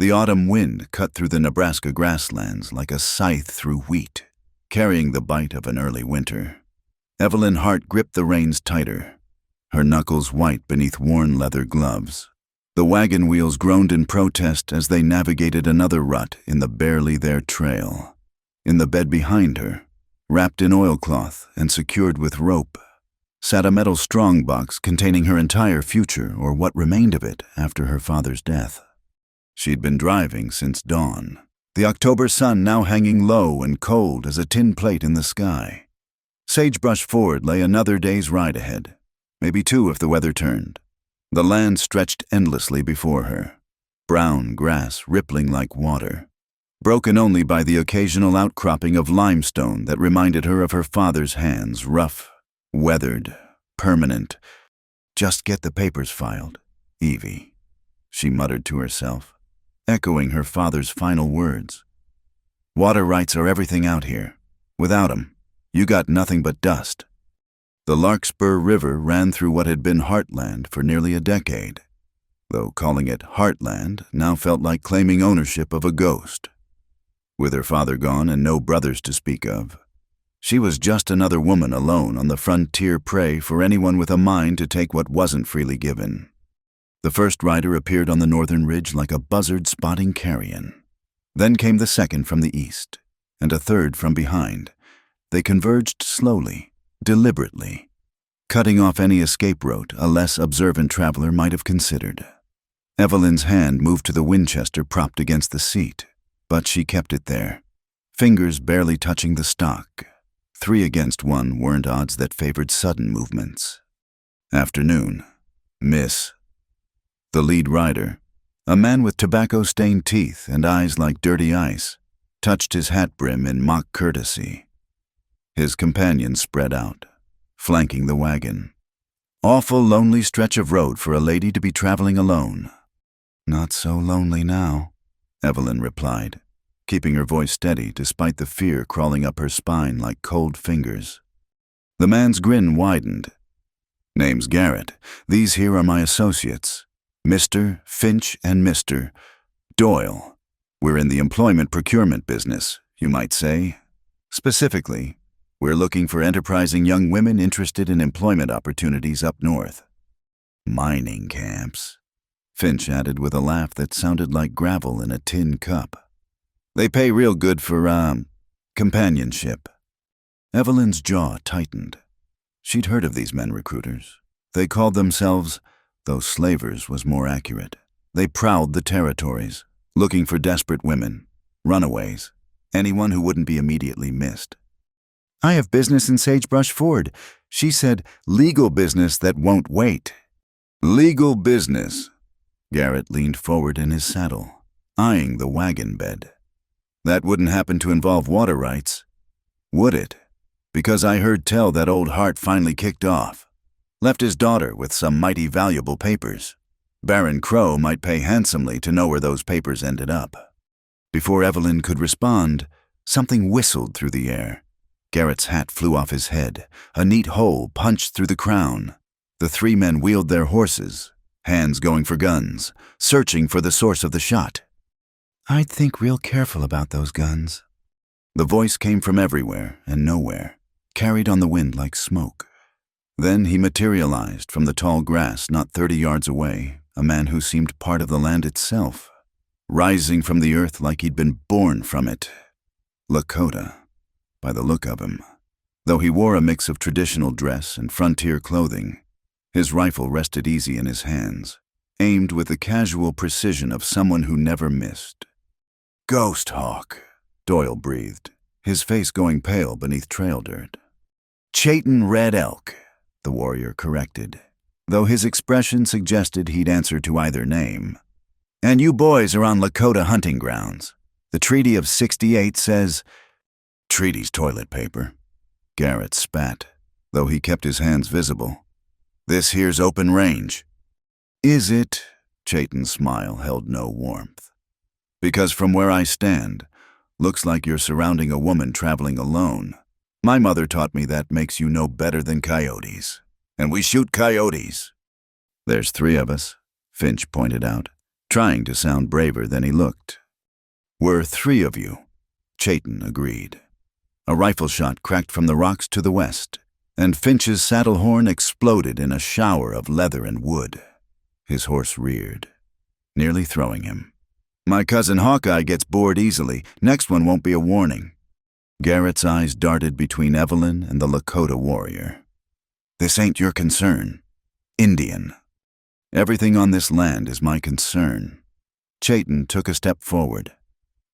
The autumn wind cut through the Nebraska grasslands like a scythe through wheat, carrying the bite of an early winter. Evelyn Hart gripped the reins tighter, her knuckles white beneath worn leather gloves. The wagon wheels groaned in protest as they navigated another rut in the barely there trail. In the bed behind her, wrapped in oilcloth and secured with rope, sat a metal strongbox containing her entire future, or what remained of it after her father's death. She'd been driving since dawn, the October sun now hanging low and cold as a tin plate in the sky. Sagebrush Ford lay another day's ride ahead, maybe two if the weather turned. The land stretched endlessly before her, brown grass rippling like water, broken only by the occasional outcropping of limestone that reminded her of her father's hands, rough, weathered, permanent. "Just get the papers filed, Evie," she muttered to herself, echoing her father's final words. "Water rights are everything out here. Without 'em, you got nothing but dust." The Larkspur River ran through what had been Heartland for nearly a decade, though calling it Heartland now felt like claiming ownership of a ghost. With her father gone and no brothers to speak of, she was just another woman alone on the frontier prey for anyone with a mind to take what wasn't freely given. The first rider appeared on the northern ridge like a buzzard spotting carrion. Then came the second from the east, and a third from behind. They converged slowly, deliberately, cutting off any escape route a less observant traveler might have considered. Evelyn's hand moved to the Winchester propped against the seat, but she kept it there, fingers barely touching the stock. 3 against 1 weren't odds that favored sudden movements. Afternoon. Miss. The lead rider, a man with tobacco-stained teeth and eyes like dirty ice, touched his hat brim in mock courtesy. His companions spread out, flanking the wagon. Awful lonely stretch of road for a lady to be traveling alone. "Not so lonely now," Evelyn replied, keeping her voice steady despite the fear crawling up her spine like cold fingers. The man's grin widened. "Name's Garrett. These here are my associates, Mr. Finch and Mr. Doyle. We're in the employment procurement business, you might say. Specifically, we're looking for enterprising young women interested in employment opportunities up north." "Mining camps," Finch added with a laugh that sounded like gravel in a tin cup. "They pay real good for, companionship." Evelyn's jaw tightened. She'd heard of these men recruiters. They called themselves, though slavers was more accurate. They prowled the territories, looking for desperate women, runaways, anyone who wouldn't be immediately missed. "I have business in Sagebrush Ford," she said, "legal business that won't wait." "Legal business." Garrett leaned forward in his saddle, eyeing the wagon bed. "That wouldn't happen to involve water rights, would it? Because I heard tell that old Hart finally kicked off. Left his daughter with some mighty valuable papers. Baron Crow might pay handsomely to know where those papers ended up." Before Evelyn could respond, something whistled through the air. Garrett's hat flew off his head, a neat hole punched through the crown. The 3 men wheeled their horses, hands going for guns, searching for the source of the shot. "I'd think real careful about those guns." The voice came from everywhere and nowhere, carried on the wind like smoke. Then he materialized from the tall grass not 30 yards away, a man who seemed part of the land itself, rising from the earth like he'd been born from it. Lakota, by the look of him. Though he wore a mix of traditional dress and frontier clothing, his rifle rested easy in his hands, aimed with the casual precision of someone who never missed. "Ghost Hawk," Doyle breathed, his face going pale beneath trail dirt. "Chayton Red Elk," the warrior corrected, though his expression suggested he'd answer to either name. "And you boys are on Lakota hunting grounds. The Treaty of '68 says—" "Treaty's toilet paper," Garrett spat, though he kept his hands visible. "This here's open range." "Is it?" Chayton's smile held no warmth. "Because from where I stand, looks like you're surrounding a woman traveling alone. My mother taught me that makes you no better than coyotes. And we shoot coyotes." "There's 3 of us," Finch pointed out, trying to sound braver than he looked. "We're 3 of you," Chayton agreed. A rifle shot cracked from the rocks to the west, and Finch's saddle horn exploded in a shower of leather and wood. His horse reared, nearly throwing him. "My cousin Hawkeye gets bored easily. Next one won't be a warning." Garrett's eyes darted between Evelyn and the Lakota warrior. "This ain't your concern. Indian. Everything on this land is my concern." Chayton took a step forward.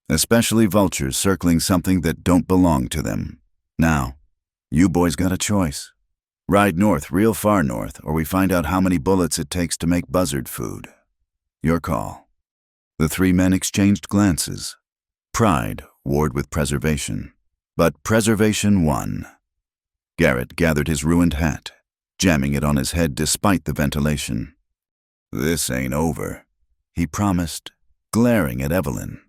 "Especially vultures circling something that don't belong to them. Now, you boys got a choice. Ride north, real far north, or we find out how many bullets it takes to make buzzard food. Your call." The 3 men exchanged glances. Pride warred with preservation, but preservation won. Garrett gathered his ruined hat, jamming it on his head despite the ventilation. "This ain't over," he promised, glaring at Evelyn.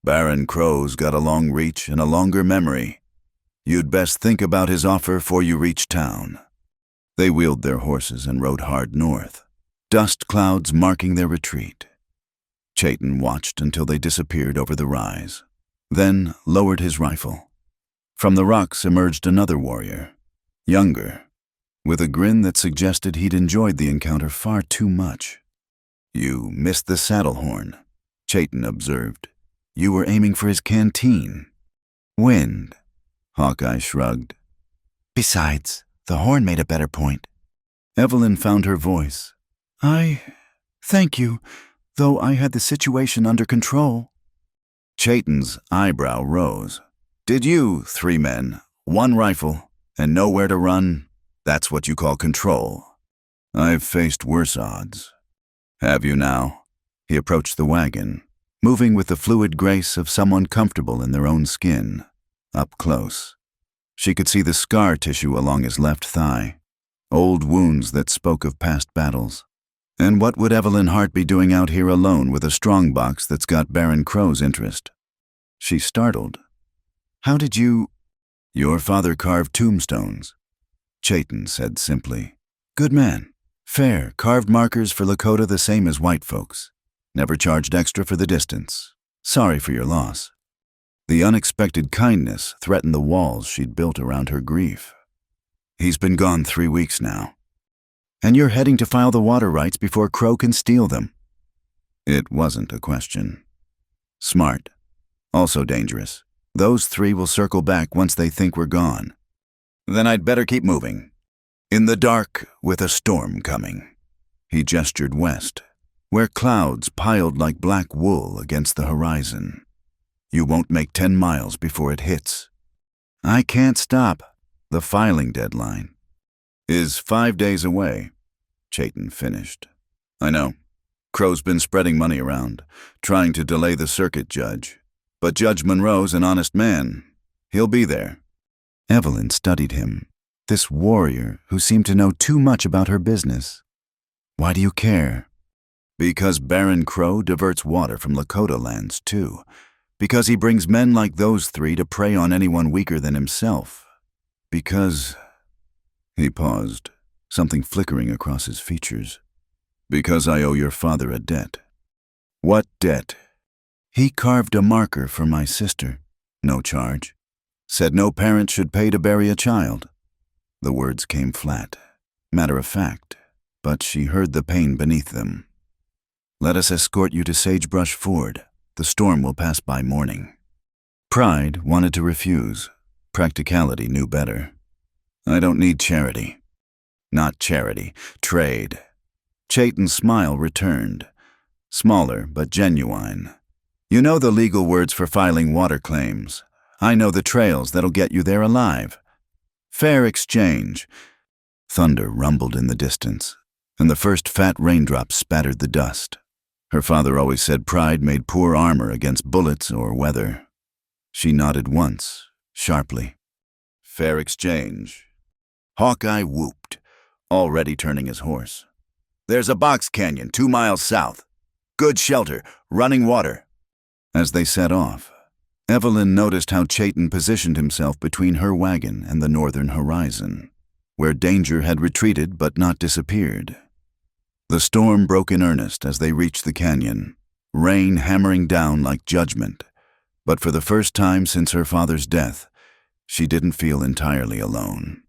"Baron Crow's got a long reach and a longer memory. You'd best think about his offer 'fore you reach town." They wheeled their horses and rode hard north, dust clouds marking their retreat. Chayton watched until they disappeared over the rise, then lowered his rifle. From the rocks emerged another warrior, younger, with a grin that suggested he'd enjoyed the encounter far too much. "You missed the saddle horn," Chayton observed. "You were aiming for his canteen." "Wind," Hawkeye shrugged. "Besides, the horn made a better point." Evelyn found her voice. Thank you, though I had the situation under control." Chayton's eyebrow rose. "Did you, 3 men, 1 rifle, and nowhere to run? That's what you call control. I've faced worse odds." "Have you now?" He approached the wagon, moving with the fluid grace of someone comfortable in their own skin. Up close, she could see the scar tissue along his left thigh, old wounds that spoke of past battles. And what would Evelyn Hart be doing out here alone with a strongbox that's got Baron Crow's interest? She startled. "How did you—" "Your father carved tombstones," Chayton said simply. "Good man. Fair, carved markers for Lakota the same as white folks. Never charged extra for the distance. Sorry for your loss." The unexpected kindness threatened the walls she'd built around her grief. "He's been gone 3 weeks now." "And you're heading to file the water rights before Crow can steal them." It wasn't a question. Smart. Also dangerous. Those 3 will circle back once they think we're gone. "Then I'd better keep moving. In the dark, with a storm coming." He gestured west, where clouds piled like black wool against the horizon. "You won't make 10 miles before it hits." "I can't stop. The filing deadline is 5 days away," Chayton finished. "I know. Crow's been spreading money around, trying to delay the circuit judge. But Judge Monroe's an honest man. He'll be there." Evelyn studied him, this warrior who seemed to know too much about her business. "Why do you care?" "Because Baron Crow diverts water from Lakota lands, too. Because he brings men like those 3 to prey on anyone weaker than himself. Because—" He paused, something flickering across his features. "Because I owe your father a debt." "What debt?" "He carved a marker for my sister. No charge. Said no parent should pay to bury a child." The words came flat, matter of fact, but she heard the pain beneath them. "Let us escort you to Sagebrush Ford. The storm will pass by morning." Pride wanted to refuse. Practicality knew better. "I don't need charity." "Not charity. Trade." Chayton's smile returned, smaller but genuine. "You know the legal words for filing water claims. I know the trails that'll get you there alive. Fair exchange." Thunder rumbled in the distance, and the first fat raindrops spattered the dust. Her father always said pride made poor armor against bullets or weather. She nodded once, sharply. "Fair exchange." Hawkeye whooped, already turning his horse. "There's a box canyon 2 miles south. Good shelter, running water." As they set off, Evelyn noticed how Chayton positioned himself between her wagon and the northern horizon, where danger had retreated but not disappeared. The storm broke in earnest as they reached the canyon, rain hammering down like judgment. But for the first time since her father's death, she didn't feel entirely alone.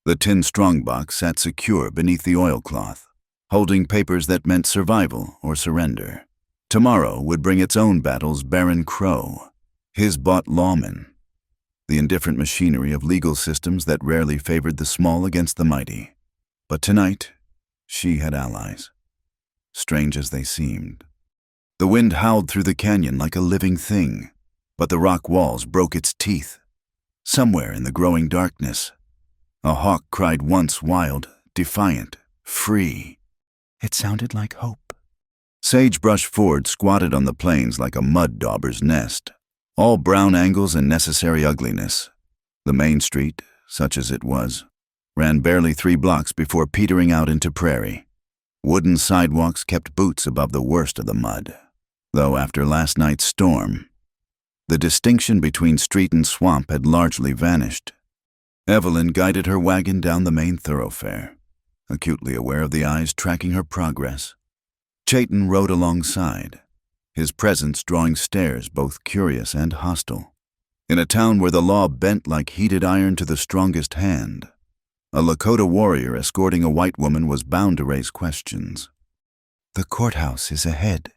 The tin strongbox sat secure beneath the oilcloth, holding papers that meant survival or surrender. Tomorrow would bring its own battles Baron Crow, his bought lawman, the indifferent machinery of legal systems that rarely favored the small against the mighty. But tonight, she had allies, strange as they seemed. The wind howled through the canyon like a living thing, but the rock walls broke its teeth. Somewhere in the growing darkness, a hawk cried once wild, defiant, free. It sounded like hope. Sagebrush Ford squatted on the plains like a mud dauber's nest, all brown angles and necessary ugliness. The main street, such as it was, ran barely 3 blocks before petering out into prairie. Wooden sidewalks kept boots above the worst of the mud, though after last night's storm, the distinction between street and swamp had largely vanished. Evelyn guided her wagon down the main thoroughfare, acutely aware of the eyes tracking her progress. Chayton rode alongside, his presence drawing stares both curious and hostile. In a town where the law bent like heated iron to the strongest hand, a Lakota warrior escorting a white woman was bound to raise questions. "The courthouse is ahead,"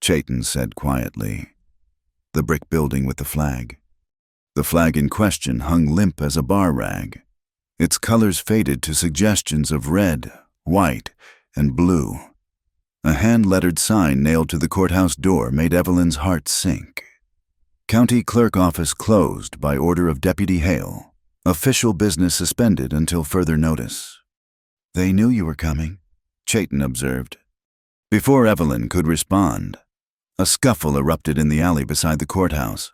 Chayton said quietly. The brick building with the flag. The flag in question hung limp as a bar rag, its colors faded to suggestions of red, white, and blue. A hand-lettered sign nailed to the courthouse door made Evelyn's heart sink. County Clerk Office closed by order of Deputy Hale. Official business suspended until further notice. "They knew you were coming," Chayton observed. Before Evelyn could respond, a scuffle erupted in the alley beside the courthouse.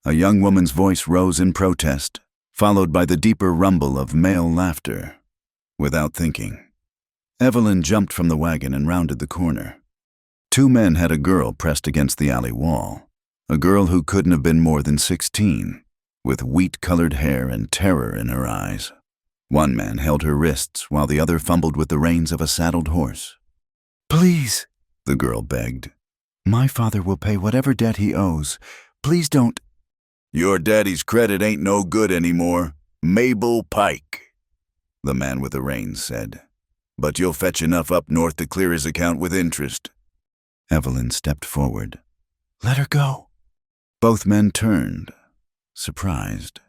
A young woman's voice rose in protest, followed by the deeper rumble of male laughter. Without thinking, Evelyn jumped from the wagon and rounded the corner. 2 men had a girl pressed against the alley wall, a girl who couldn't have been more than 16, with wheat-colored hair and terror in her eyes. One man held her wrists while the other fumbled with the reins of a saddled horse. "Please," the girl begged. "My father will pay whatever debt he owes. Please don't—" "Your daddy's credit ain't no good anymore. Mabel Pike," the man with the reins said. "But you'll fetch enough up north to clear his account with interest." Evelyn stepped forward. "Let her go." Both men turned, surprised.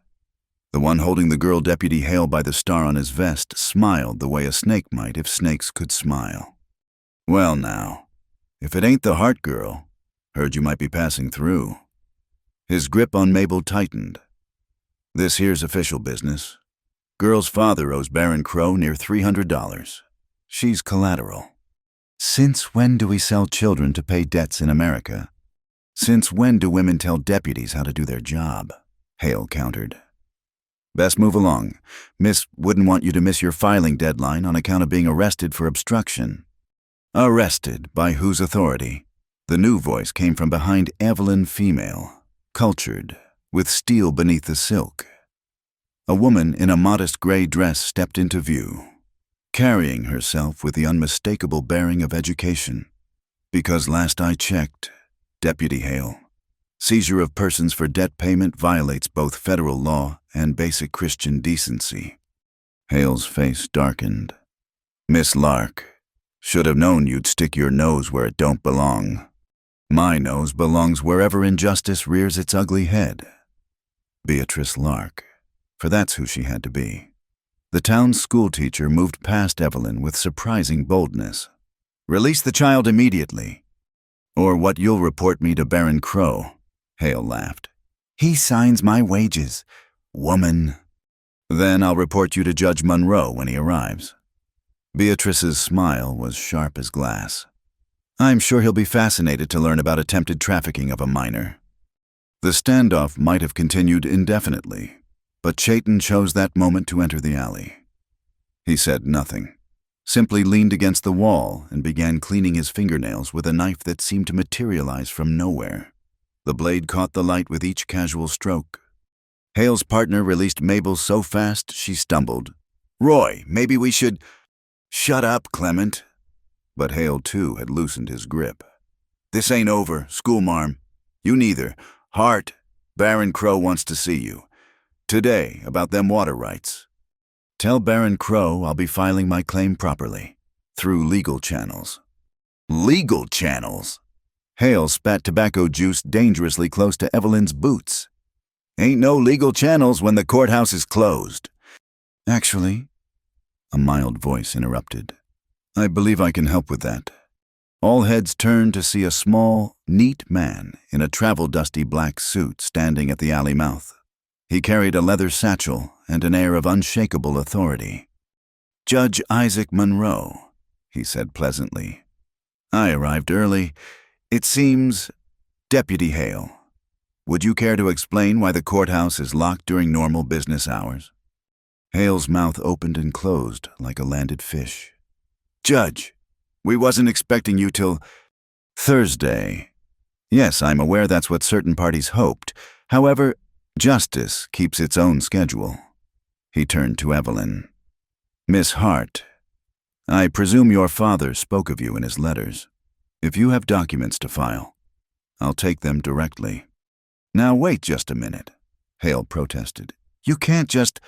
The one holding the girl Deputy Hale by the star on his vest smiled the way a snake might if snakes could smile. "Well now, if it ain't the Hart girl, heard you might be passing through." His grip on Mabel tightened. "This here's official business. Girl's father owes Baron Crow near $300. She's collateral." "Since when do we sell children to pay debts in America? Since when do women tell deputies how to do their job?" Hale countered. "Best move along. Miss wouldn't want you to miss your filing deadline on account of being arrested for obstruction." "Arrested? By whose authority?" The new voice came from behind Evelyn, female, cultured, with steel beneath the silk. A woman in a modest gray dress stepped into view, carrying herself with the unmistakable bearing of education. "Because last I checked, Deputy Hale, seizure of persons for debt payment violates both federal law and basic Christian decency." Hale's face darkened. "Miss Lark, should have known you'd stick your nose where it don't belong. My nose belongs wherever injustice rears its ugly head." Beatrice Lark, for that's who she had to be. The town's schoolteacher moved past Evelyn with surprising boldness. "Release the child immediately, or what you'll report me to Baron Crow." Hale laughed. "He signs my wages, woman." "Then I'll report you to Judge Monroe when he arrives." Beatrice's smile was sharp as glass. "I'm sure he'll be fascinated to learn about attempted trafficking of a minor." The standoff might have continued indefinitely, but Chayton chose that moment to enter the alley. He said nothing, simply leaned against the wall and began cleaning his fingernails with a knife that seemed to materialize from nowhere. The blade caught the light with each casual stroke. Hale's partner released Mabel so fast she stumbled. "Roy, maybe we should—" "Shut up, Clement." But Hale, too, had loosened his grip. "This ain't over, schoolmarm. You neither. Hart, Baron Crow wants to see you. Today, about them water rights. Tell Baron Crow I'll be filing my claim properly, through legal channels." "Legal channels?" Hale spat tobacco juice dangerously close to Evelyn's boots. "Ain't no legal channels when the courthouse is closed." "Actually," a mild voice interrupted, "I believe I can help with that." All heads turned to see a small, neat man in a travel-dusty black suit standing at the alley mouth. He carried a leather satchel and an air of unshakable authority. "Judge Isaac Monroe," he said pleasantly. "I arrived early. It seems, Deputy Hale, would you care to explain why the courthouse is locked during normal business hours?" Hale's mouth opened and closed like a landed fish. "Judge, we wasn't expecting you till Thursday." "Yes, I'm aware that's what certain parties hoped. However, justice keeps its own schedule." He turned to Evelyn. "Miss Hart, I presume your father spoke of you in his letters. If you have documents to file, I'll take them directly." "Now wait just a minute," Hale protested. "You can't just—"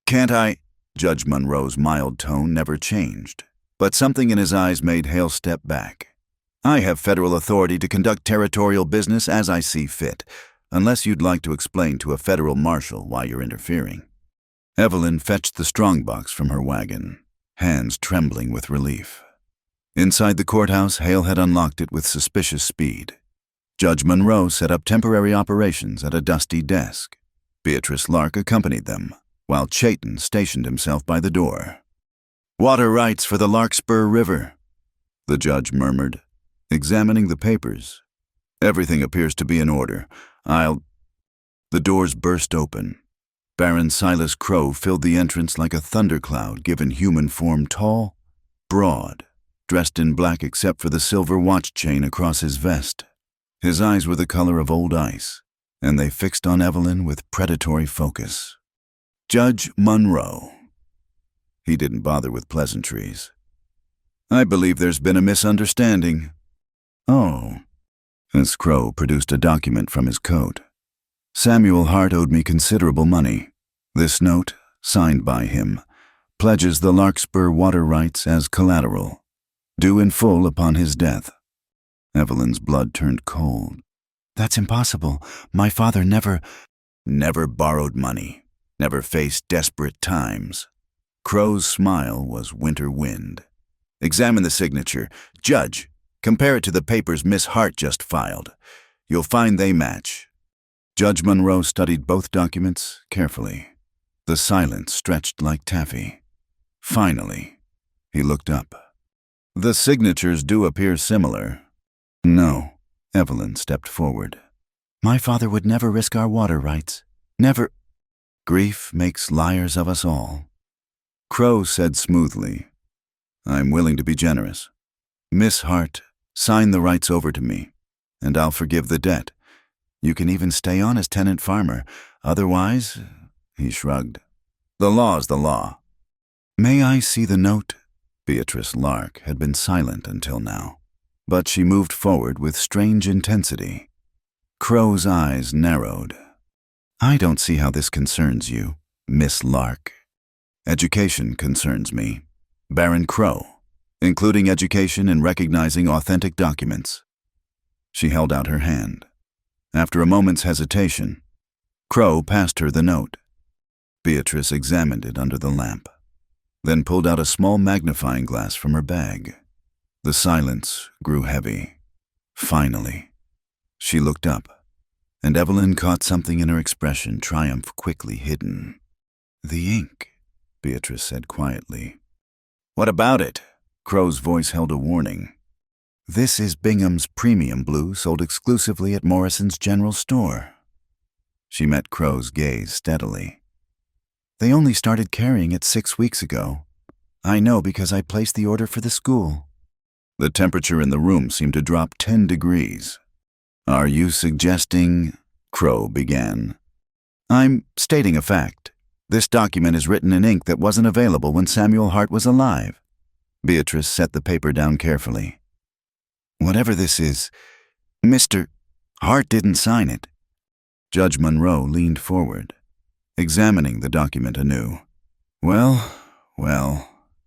"Can't I?" Judge Monroe's mild tone never changed, but something in his eyes made Hale step back. "I have federal authority to conduct territorial business as I see fit, unless you'd like to explain to a federal marshal why you're interfering." Evelyn fetched the strongbox from her wagon, hands trembling with relief. Inside the courthouse, Hale had unlocked it with suspicious speed. Judge Monroe set up temporary operations at a dusty desk. Beatrice Lark accompanied them, while Chayton stationed himself by the door. "Water rights for the Larkspur River," the judge murmured, examining the papers. "Everything appears to be in order. The doors burst open. Baron Silas Crow filled the entrance like a thundercloud given human form, tall, broad, dressed in black except for the silver watch chain across his vest. His eyes were the color of old ice, and they fixed on Evelyn with predatory focus. "Judge Monroe." He didn't bother with pleasantries. "I believe there's been a misunderstanding." "Oh." Miss Crow produced a document from his coat. "Samuel Hart owed me considerable money. This note, signed by him, pledges the Larkspur water rights as collateral, due in full upon his death." Evelyn's blood turned cold. "That's impossible. My father never—" "Never borrowed money, never faced desperate times." Crow's smile was winter wind. "Examine the signature. Judge, compare it to the papers Miss Hart just filed. You'll find they match." Judge Monroe studied both documents carefully. The silence stretched like taffy. Finally, he looked up. "The signatures do appear similar." "No." Evelyn stepped forward. "My father would never risk our water rights. Never." "Grief makes liars of us all." Crow said smoothly, "I'm willing to be generous. Miss Hart, sign the rights over to me, and I'll forgive the debt. You can even stay on as tenant farmer. Otherwise," he shrugged, "the law's the law." "May I see the note?" Beatrice Lark had been silent until now, but she moved forward with strange intensity. Crow's eyes narrowed. "I don't see how this concerns you, Miss Lark." "Education concerns me, Baron Crow, including education in recognizing authentic documents." She held out her hand. After a moment's hesitation, Crow passed her the note. Beatrice examined it under the lamp, then pulled out a small magnifying glass from her bag. The silence grew heavy. Finally, she looked up, and Evelyn caught something in her expression, triumph quickly hidden. "The ink," Beatrice said quietly. "What about it?" Crow's voice held a warning. "This is Bingham's premium blue, sold exclusively at Morrison's General Store." She met Crow's gaze steadily. "They only started carrying it 6 weeks ago. I know because I placed the order for the school." The temperature in the room seemed to drop 10 degrees. "Are you suggesting—" Crow began. "I'm stating a fact. This document is written in ink that wasn't available when Samuel Hart was alive." Beatrice set the paper down carefully. Whatever this is, Mr. Hart didn't sign it. Judge Monroe leaned forward, examining the document anew. Well,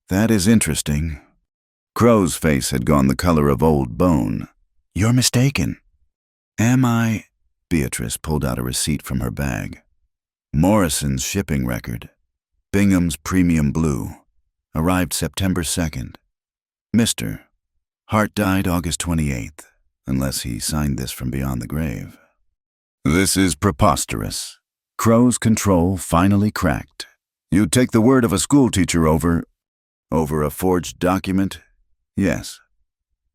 that is interesting. Crow's face had gone the color of old bone. You're mistaken. Am I? Beatrice pulled out a receipt from her bag. Morrison's shipping record. Bingham's Premium Blue. Arrived September 2nd. Mr. Hart died August 28th, unless he signed this from beyond the grave. This is preposterous. Crow's control finally cracked. You'd take the word of a schoolteacher over a forged document? Yes.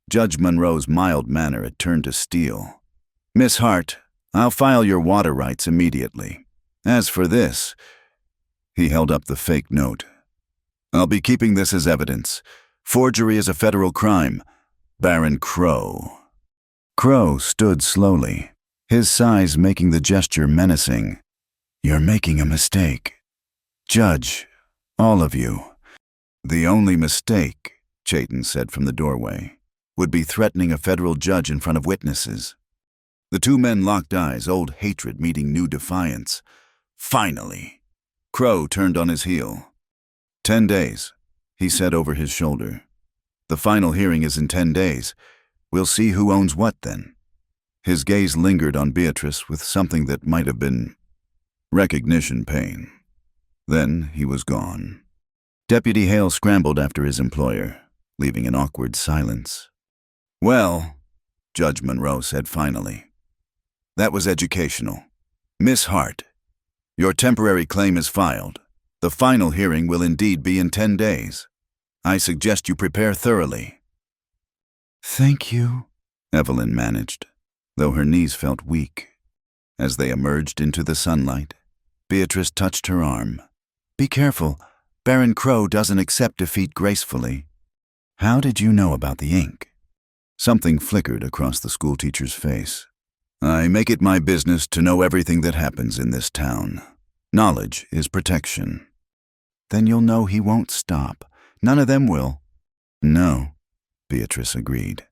Judge Monroe's mild manner had turned to steel. Miss Hart, I'll file your water rights immediately. As for this, he held up the fake note. I'll be keeping this as evidence. Forgery is a federal crime. Baron Crow. Crow stood slowly, his size making the gesture menacing. You're making a mistake. Judge, all of you. The only mistake, Chayton said from the doorway, would be threatening a federal judge in front of witnesses. The two men locked eyes, old hatred meeting new defiance. Finally. Crow turned on his heel. 10 days, he said over his shoulder. The final hearing is in 10 days. We'll see who owns what then. His gaze lingered on Beatrice with something that might have been recognition pain. Then he was gone. Deputy Hale scrambled after his employer, leaving an awkward silence. Well, Judge Monroe said finally, that was educational. Miss Hart, your temporary claim is filed. The final hearing will indeed be in 10 days. I suggest you prepare thoroughly. Thank you, Evelyn managed, though her knees felt weak. As they emerged into the sunlight, Beatrice touched her arm. Be careful. Baron Crow doesn't accept defeat gracefully. How did you know about the ink? Something flickered across the schoolteacher's face. I make it my business to know everything that happens in this town. Knowledge is protection. Then you'll know he won't stop. None of them will. No, Beatrice agreed.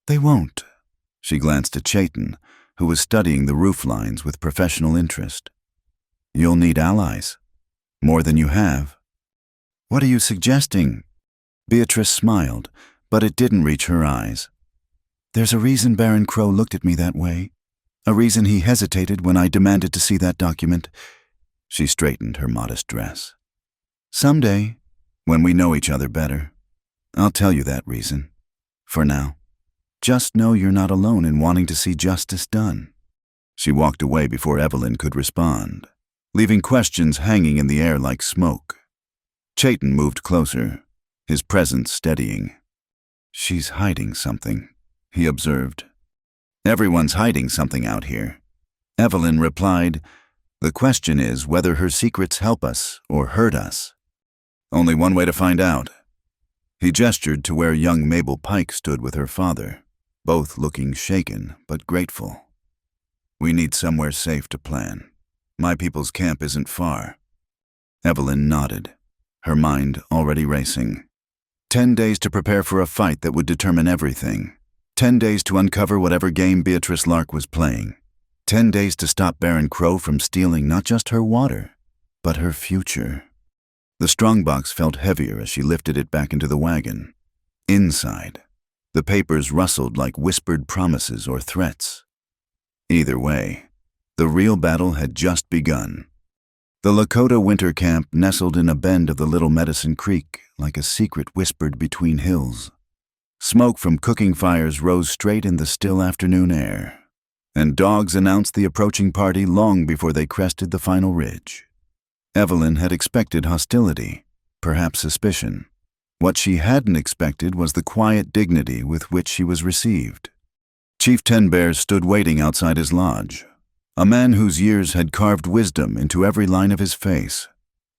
They won't. She glanced at Chayton, who was studying the roof lines with professional interest. You'll need allies. More than you have. What are you suggesting? Beatrice smiled, but it didn't reach her eyes. There's a reason Baron Crow looked at me that way. A reason he hesitated when I demanded to see that document. She straightened her modest dress. Someday, when we know each other better, I'll tell you that reason. For now, just know you're not alone in wanting to see justice done. She walked away before Evelyn could respond, leaving questions hanging in the air like smoke. Chayton moved closer, his presence steadying. She's hiding something, he observed. Everyone's hiding something out here. Evelyn replied, the question is whether her secrets help us or hurt us. Only one way to find out. He gestured to where young Mabel Pike stood with her father, both looking shaken but grateful. We need somewhere safe to plan. My people's camp isn't far. Evelyn nodded, her mind already racing. 10 days to prepare for a fight that would determine everything. 10 days to uncover whatever game Beatrice Lark was playing. 10 days to stop Baron Crow from stealing not just her water, but her future. The strongbox felt heavier as she lifted it back into the wagon. Inside, the papers rustled like whispered promises or threats. Either way, the real battle had just begun. The Lakota winter camp nestled in a bend of the Little Medicine Creek like a secret whispered between hills. Smoke from cooking fires rose straight in the still afternoon air, and dogs announced the approaching party long before they crested the final ridge. Evelyn had expected hostility, perhaps suspicion. What she hadn't expected was the quiet dignity with which she was received. Chief Ten Bears stood waiting outside his lodge, a man whose years had carved wisdom into every line of his face.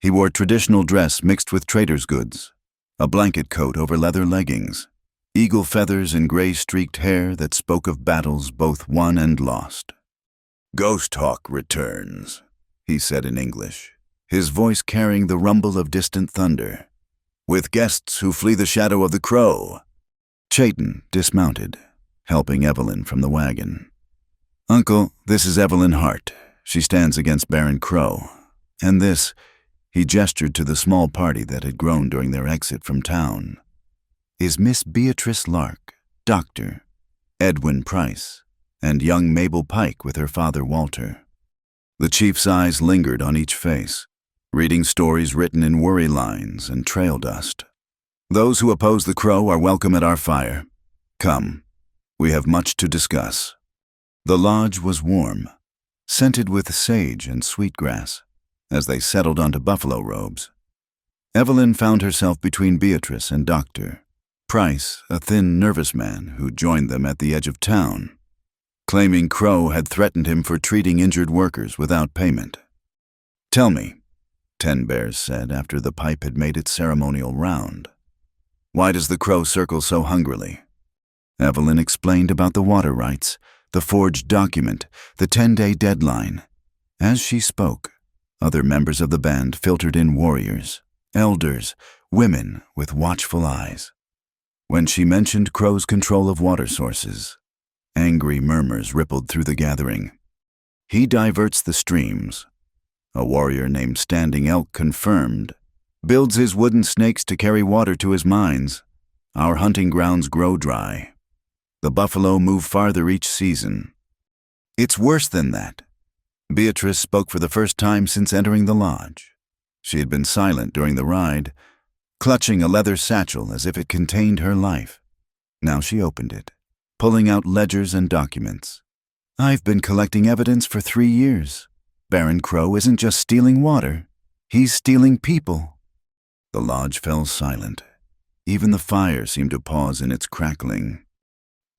He wore traditional dress mixed with trader's goods, a blanket coat over leather leggings, eagle feathers and gray-streaked hair that spoke of battles both won and lost. Ghost Hawk returns, he said in English, his voice carrying the rumble of distant thunder. with guests who flee the shadow of the crow. Chayton dismounted, helping Evelyn from the wagon. Uncle, this is Evelyn Hart. She stands against Baron Crow. And this, he gestured to the small party that had grown during their exit from town, is Miss Beatrice Lark, Dr. Edwin Price, and young Mabel Pike with her father Walter. The chief's eyes lingered on each face, reading stories written in worry lines and trail dust. Those who oppose the crow are welcome at our fire. Come, we have much to discuss. The lodge was warm, scented with sage and sweetgrass, as they settled onto buffalo robes. Evelyn found herself between Beatrice and Dr. Price, a thin, nervous man who joined them at the edge of town, claiming Crow had threatened him for treating injured workers without payment. Tell me, Ten Bears said after the pipe had made its ceremonial round, why does the crow circle so hungrily? Evelyn explained about the water rights, the forged document, the 10-day deadline. As she spoke, other members of the band filtered in warriors, elders, women with watchful eyes. When she mentioned Crow's control of water sources, angry murmurs rippled through the gathering. He diverts the streams. A warrior named Standing Elk confirmed. Builds his wooden snakes to carry water to his mines. Our hunting grounds grow dry. The buffalo move farther each season. It's worse than that. Beatrice spoke for the first time since entering the lodge. She had been silent during the ride, clutching a leather satchel as if it contained her life. Now she opened it, pulling out ledgers and documents. I've been collecting evidence for 3 years. Baron Crow isn't just stealing water. He's stealing people. The lodge fell silent. Even the fire seemed to pause in its crackling.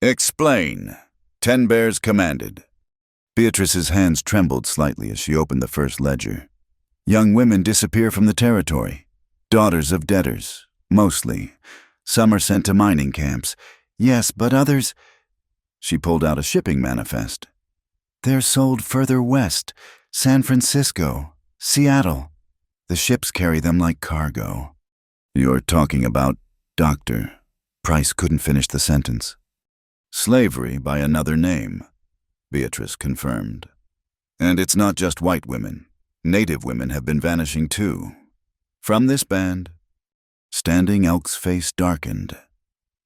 Explain, Ten Bears commanded. Beatrice's hands trembled slightly as she opened the first ledger. Young women disappear from the territory. Daughters of debtors, mostly. Some are sent to mining camps. Yes, but others... She pulled out a shipping manifest. They're sold further west, San Francisco, Seattle. The ships carry them like cargo. You're talking about Dr. Price couldn't finish the sentence. Slavery by another name, Beatrice confirmed. And it's not just white women. Native women have been vanishing too. From this band, Standing Elk's face darkened.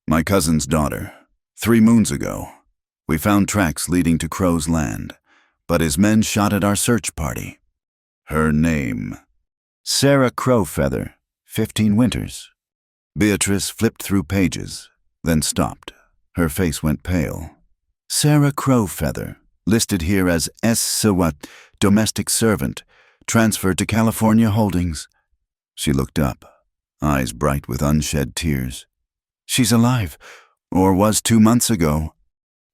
My cousin's daughter. 3 moons ago, we found tracks leading to Crow's land, but his men shot at our search party. Her name, Sarah Crowfeather, 15 winters. Beatrice flipped through pages, then stopped. Her face went pale. Sarah Crowfeather, listed here as S. domestic servant, transferred to California Holdings. She looked up, eyes bright with unshed tears. She's alive, or was 2 months ago.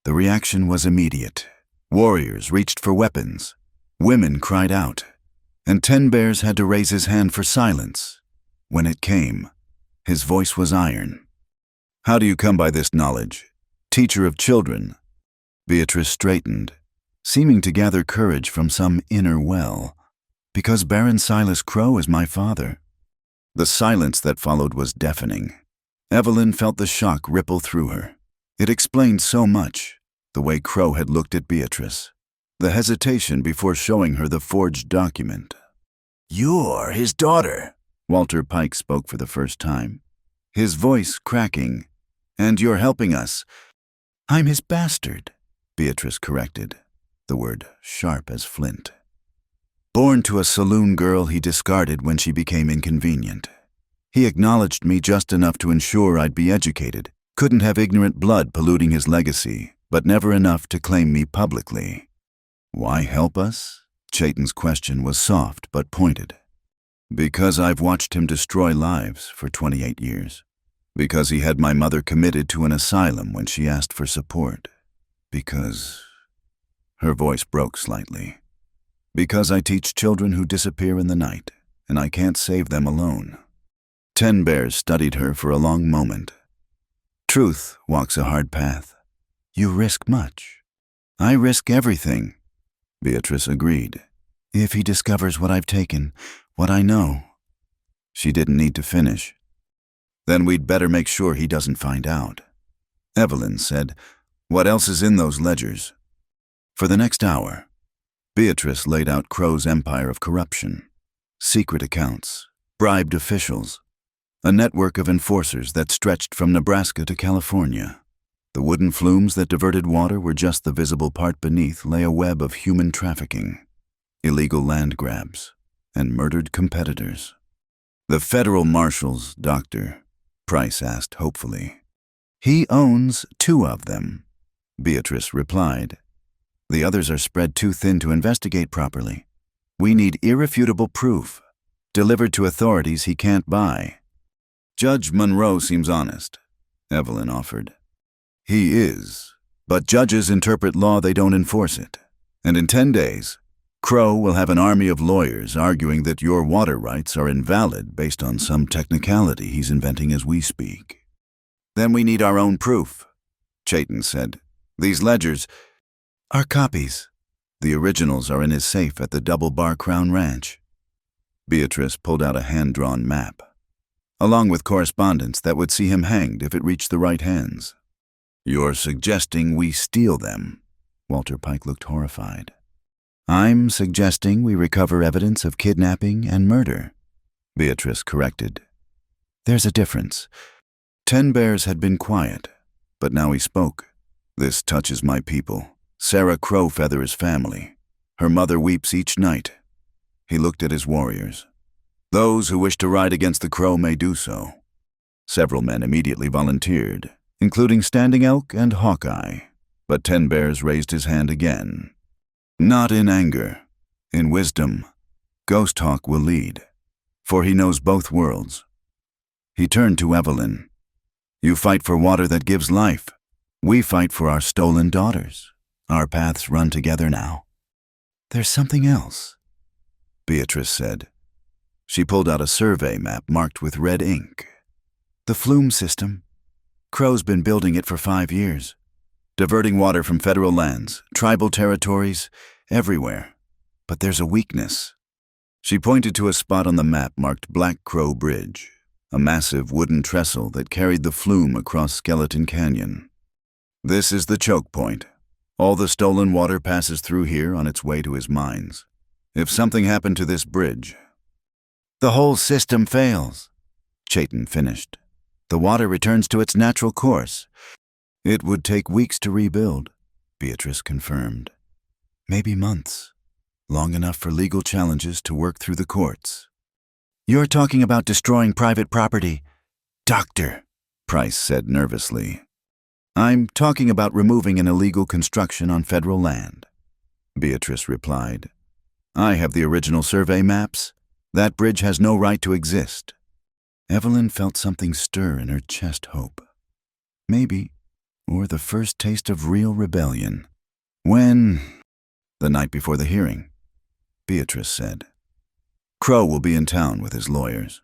The reaction was immediate. Warriors reached for weapons. Women cried out. And Ten Bears had to raise his hand for silence. When it came, his voice was iron. How do you come by this knowledge? Teacher of children. Beatrice straightened, seeming to gather courage from some inner well. Because Baron Silas Crow is my father. The silence that followed was deafening. Evelyn felt the shock ripple through her. It explained so much, the way Crow had looked at Beatrice, the hesitation before showing her the forged document. You're his daughter, Walter Pike spoke for the first time, his voice cracking. And you're helping us. I'm his bastard, Beatrice corrected, the word sharp as flint. Born to a saloon girl he discarded when she became inconvenient. He acknowledged me just enough to ensure I'd be educated, couldn't have ignorant blood polluting his legacy, but never enough to claim me publicly. Why help us? Chayton's question was soft but pointed. Because I've watched him destroy lives for 28 years. Because he had my mother committed to an asylum when she asked for support. Because... Her voice broke slightly. Because I teach children who disappear in the night, and I can't save them alone. Ten Bears studied her for a long moment. Truth walks a hard path. You risk much. I risk everything, Beatrice agreed. If he discovers what I've taken, what I know. She didn't need to finish. Then we'd better make sure he doesn't find out. Evelyn said, "What else is in those ledgers?" For the next hour, Beatrice laid out Crow's empire of corruption, secret accounts, bribed officials, a network of enforcers that stretched from Nebraska to California. The wooden flumes that diverted water were just the visible part beneath lay a web of human trafficking, illegal land grabs, and murdered competitors. "The federal marshals, Doctor?" Price asked hopefully. "He owns 2 of them," Beatrice replied. "The others are spread too thin to investigate properly. We need irrefutable proof, delivered to authorities he can't buy." "Judge Monroe seems honest," Evelyn offered. "He is, but judges interpret law, they don't enforce it. And in 10 days, Crow will have an army of lawyers arguing that your water rights are invalid based on some technicality he's inventing as we speak." "Then we need our own proof," Chayton said. "These ledgers are copies. The originals are in his safe at the Double Bar Crown Ranch." Beatrice pulled out a hand-drawn map, along with correspondence that would see him hanged if it reached the right hands. "You're suggesting we steal them?" Walter Pike looked horrified. "I'm suggesting we recover evidence of kidnapping and murder," Beatrice corrected. "There's a difference." 10 Bears had been quiet, but now he spoke. "This touches my people. Sarah Crowfeather's family. Her mother weeps each night." He looked at his warriors. "Those who wish to ride against the Crow may do so." Several men immediately volunteered, including Standing Elk and Hawkeye, but 10 Bears raised his hand again. "Not in anger, in wisdom. Ghost Hawk will lead, for he knows both worlds." He turned to Evelyn. "You fight for water that gives life. We fight for our stolen daughters. Our paths run together now." "There's something else," Beatrice said. She pulled out a survey map marked with red ink. "The flume system. Crow's been building it for 5 years. Diverting water from federal lands, tribal territories, everywhere. But there's a weakness." She pointed to a spot on the map marked Black Crow Bridge, a massive wooden trestle that carried the flume across Skeleton Canyon. "This is the choke point. All the stolen water passes through here on its way to his mines. If something happened to this bridge..." "The whole system fails," Chayton finished. "The water returns to its natural course." "It would take weeks to rebuild," Beatrice confirmed. "Maybe months. Long enough for legal challenges to work through the courts." "You're talking about destroying private property, Doctor," Price said nervously. "I'm talking about removing an illegal construction on federal land," Beatrice replied. "I have the original survey maps. That bridge has no right to exist." Evelyn felt something stir in her chest. Hope. Maybe, or the first taste of real rebellion. "When?" "The night before the hearing," Beatrice said. "Crow will be in town with his lawyers.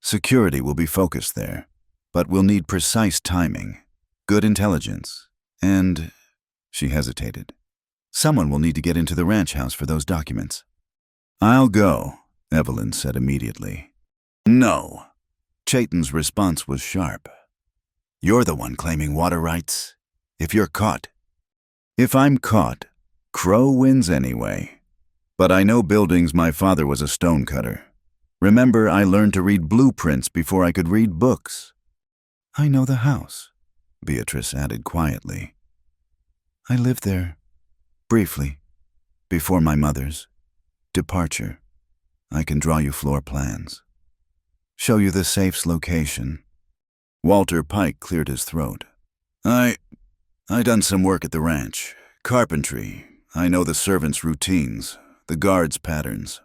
Security will be focused there, but we'll need precise timing, good intelligence, and..." She hesitated. "Someone will need to get into the ranch house for those documents." "I'll go," Evelyn said immediately. "No." Chayton's response was sharp. "You're the one claiming water rights. If you're caught..." "If I'm caught, Crow wins anyway. But I know buildings. My father was a stonecutter. Remember, I learned to read blueprints before I could read books." "I know the house," Beatrice added quietly. "I lived there, briefly, before my mother's departure. I can draw you floor plans. Show you the safe's location." Walter Pike cleared his throat. I done some work at the ranch. Carpentry. I know the servants' routines, the guards' patterns."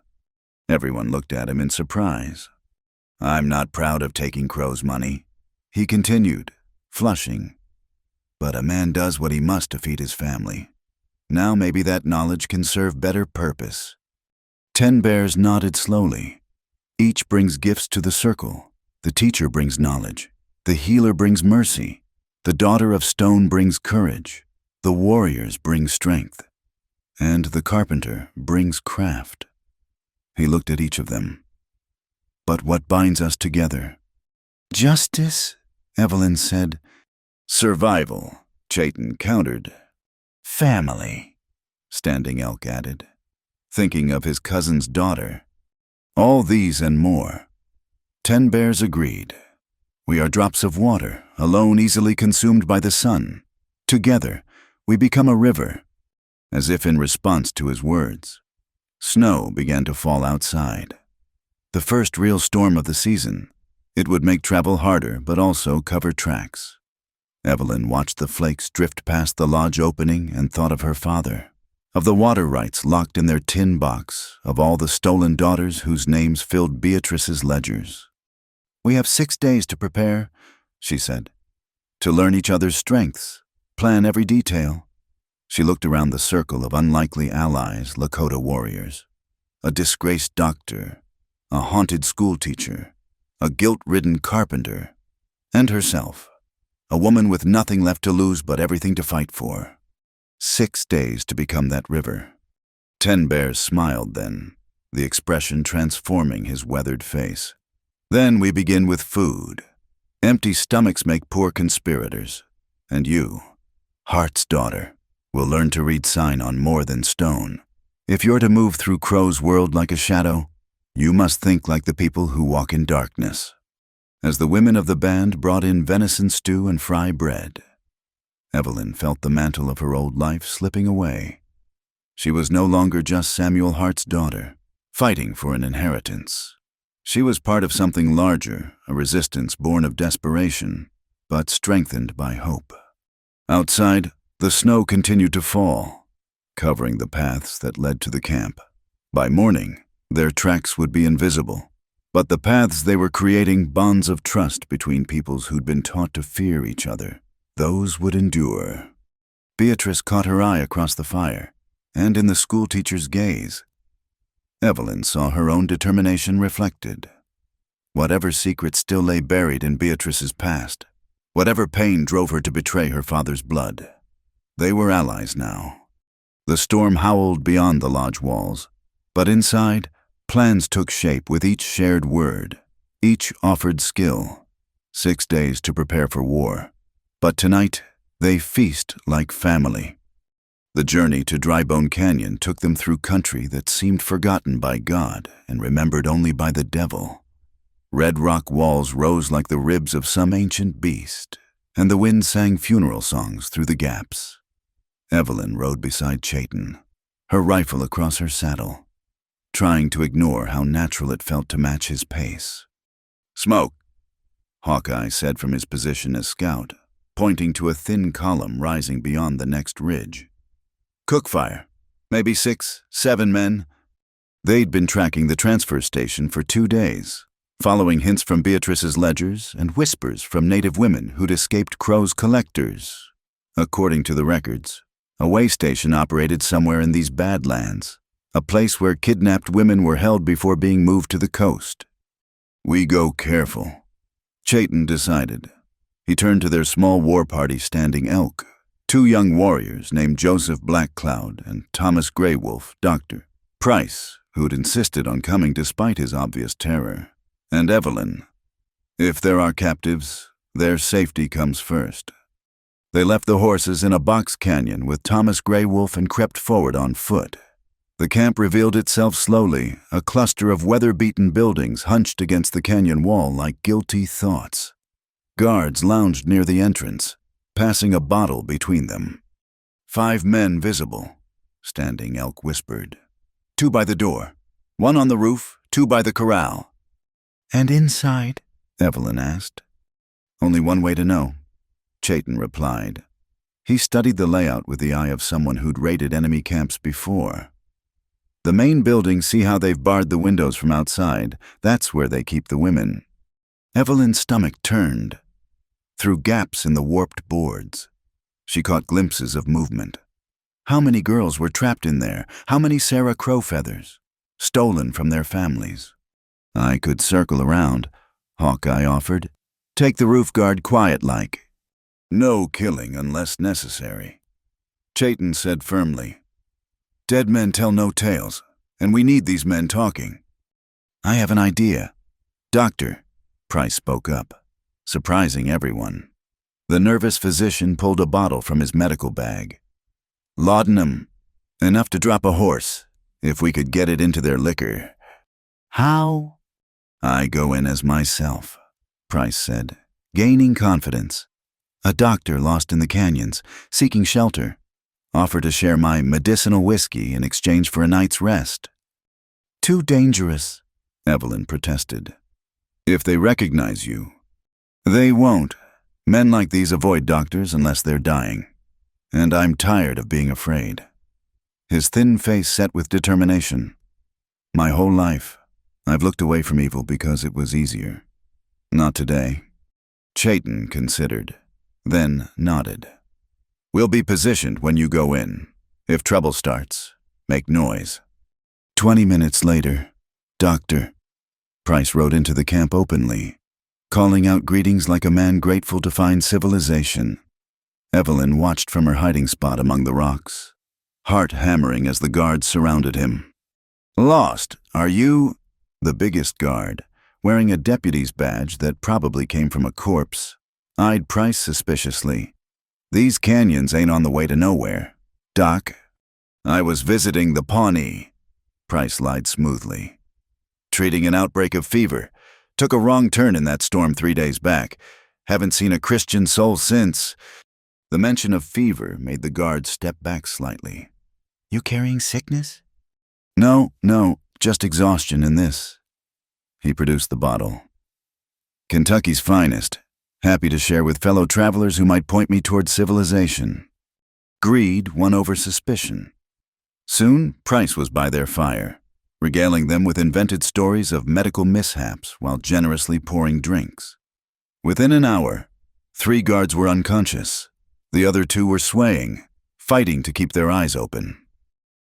Everyone looked at him in surprise. "I'm not proud of taking Crow's money," he continued, flushing. "But a man does what he must to feed his family. Now maybe that knowledge can serve better purpose." 10 Bears nodded slowly. "Each brings gifts to the circle. The teacher brings knowledge. The healer brings mercy. The daughter of stone brings courage. The warriors bring strength. And the carpenter brings craft." He looked at each of them. "But what binds us together? Justice? Evelyn said. Survival, Chayton countered. Family, Standing Elk added, thinking of his cousin's daughter. All these and more. 10 bears agreed. We are drops of water, alone easily consumed by the sun. Together, we become a river. As if in response to his words, snow began to fall outside. The first real storm of the season. It would make travel harder, but also cover tracks. Evelyn watched the flakes drift past the lodge opening and thought of her father, of the water rights locked in their tin box, of all the stolen daughters whose names filled Beatrice's ledgers. We have 6 days to prepare, she said, to learn each other's strengths, plan every detail. She looked around the circle of unlikely allies, Lakota warriors. A disgraced doctor, a haunted schoolteacher, a guilt-ridden carpenter, and herself, a woman with nothing left to lose but everything to fight for. 6 days to become that river. 10 bears smiled then, the expression transforming his weathered face. Then we begin with food. Empty stomachs make poor conspirators. And you, Heart's daughter, will learn to read sign on more than stone. If you're to move through Crow's world like a shadow, you must think like the people who walk in darkness. As the women of the band brought in venison stew and fry bread, Evelyn felt the mantle of her old life slipping away. She was no longer just Samuel Hart's daughter, fighting for an inheritance. She was part of something larger, a resistance born of desperation, but strengthened by hope. Outside, the snow continued to fall, covering the paths that led to the camp. By morning, their tracks would be invisible, but the paths they were creating bonds of trust between peoples who'd been taught to fear each other. Those would endure. Beatrice caught her eye across the fire, and in the schoolteacher's gaze, Evelyn saw her own determination reflected. Whatever secrets still lay buried in Beatrice's past, whatever pain drove her to betray her father's blood, they were allies now. The storm howled beyond the lodge walls, but inside, plans took shape with each shared word. Each offered skill. 6 days to prepare for war. But tonight, they feast like family. The journey to Drybone Canyon took them through country that seemed forgotten by God and remembered only by the devil. Red rock walls rose like the ribs of some ancient beast, and the wind sang funeral songs through the gaps. Evelyn rode beside Chayton, her rifle across her saddle, trying to ignore how natural it felt to match his pace. "Smoke," Hawkeye said from his position as scout, pointing to a thin column rising beyond the next ridge. "Cook fire. Maybe 6, 7 men." They'd been tracking the transfer station for 2 days, following hints from Beatrice's ledgers and whispers from native women who'd escaped Crow's collectors. According to the records, a way station operated somewhere in these Badlands, a place where kidnapped women were held before being moved to the coast. "We go careful," Chayton decided. He turned to their small war party Standing Elk, 2 young warriors named Joseph Blackcloud and Thomas Greywolf, Dr. Price, who'd insisted on coming despite his obvious terror, and Evelyn. If there are captives, their safety comes first. They left the horses in a box canyon with Thomas Greywolf and crept forward on foot. The camp revealed itself slowly, a cluster of weather-beaten buildings hunched against the canyon wall like guilty thoughts. Guards lounged near the entrance, passing a bottle between them. 5 men visible, Standing Elk whispered. 2 by the door, 1 on the roof, 2 by the corral. "And inside?" Evelyn asked. "Only one way to know," Chayton replied. He studied the layout with the eye of someone who'd raided enemy camps before. "The main buildings, see how they've barred the windows from outside? That's where they keep the women." Evelyn's stomach turned. Through gaps in the warped boards, she caught glimpses of movement. How many girls were trapped in there? How many Sarah Crow feathers? Stolen from their families. "I could circle around," Hawkeye offered. "Take the roof guard quiet-like." "No killing unless necessary," Chayton said firmly. "Dead men tell no tales, and we need these men talking." "I have an idea." "Doctor," Price spoke up. surprising everyone. The nervous physician pulled a bottle from his medical bag. Laudanum, enough to drop a horse, if we could get it into their liquor. How? I go in as myself, Price said, gaining confidence. A doctor lost in the canyons, seeking shelter. Offered to share my medicinal whiskey in exchange for a night's rest. Too dangerous, Evelyn protested. If they recognize you. They won't. Men like these avoid doctors unless they're dying. And I'm tired of being afraid. His thin face set with determination. My whole life, I've looked away from evil because it was easier. Not today. Chayton considered, then nodded. We'll be positioned when you go in. If trouble starts, make noise. 20 minutes later, Doctor. Price rode into the camp openly, calling out greetings like a man grateful to find civilization. Evelyn watched from her hiding spot among the rocks, heart hammering as the guards surrounded him. Lost, are you? The biggest guard, wearing a deputy's badge that probably came from a corpse, eyed Price suspiciously. These canyons ain't on the way to nowhere. Doc, I was visiting the Pawnee. Price lied smoothly. Treating an outbreak of fever. Took a wrong turn in that storm 3 days back. Haven't seen a Christian soul since. The mention of fever made the guard step back slightly. You carrying sickness? No, just exhaustion in this. He produced the bottle. Kentucky's finest. Happy to share with fellow travelers who might point me toward civilization. Greed won over suspicion. Soon, Price was by their fire, regaling them with invented stories of medical mishaps while generously pouring drinks. Within an hour, 3 guards were unconscious. The other 2 were swaying, fighting to keep their eyes open.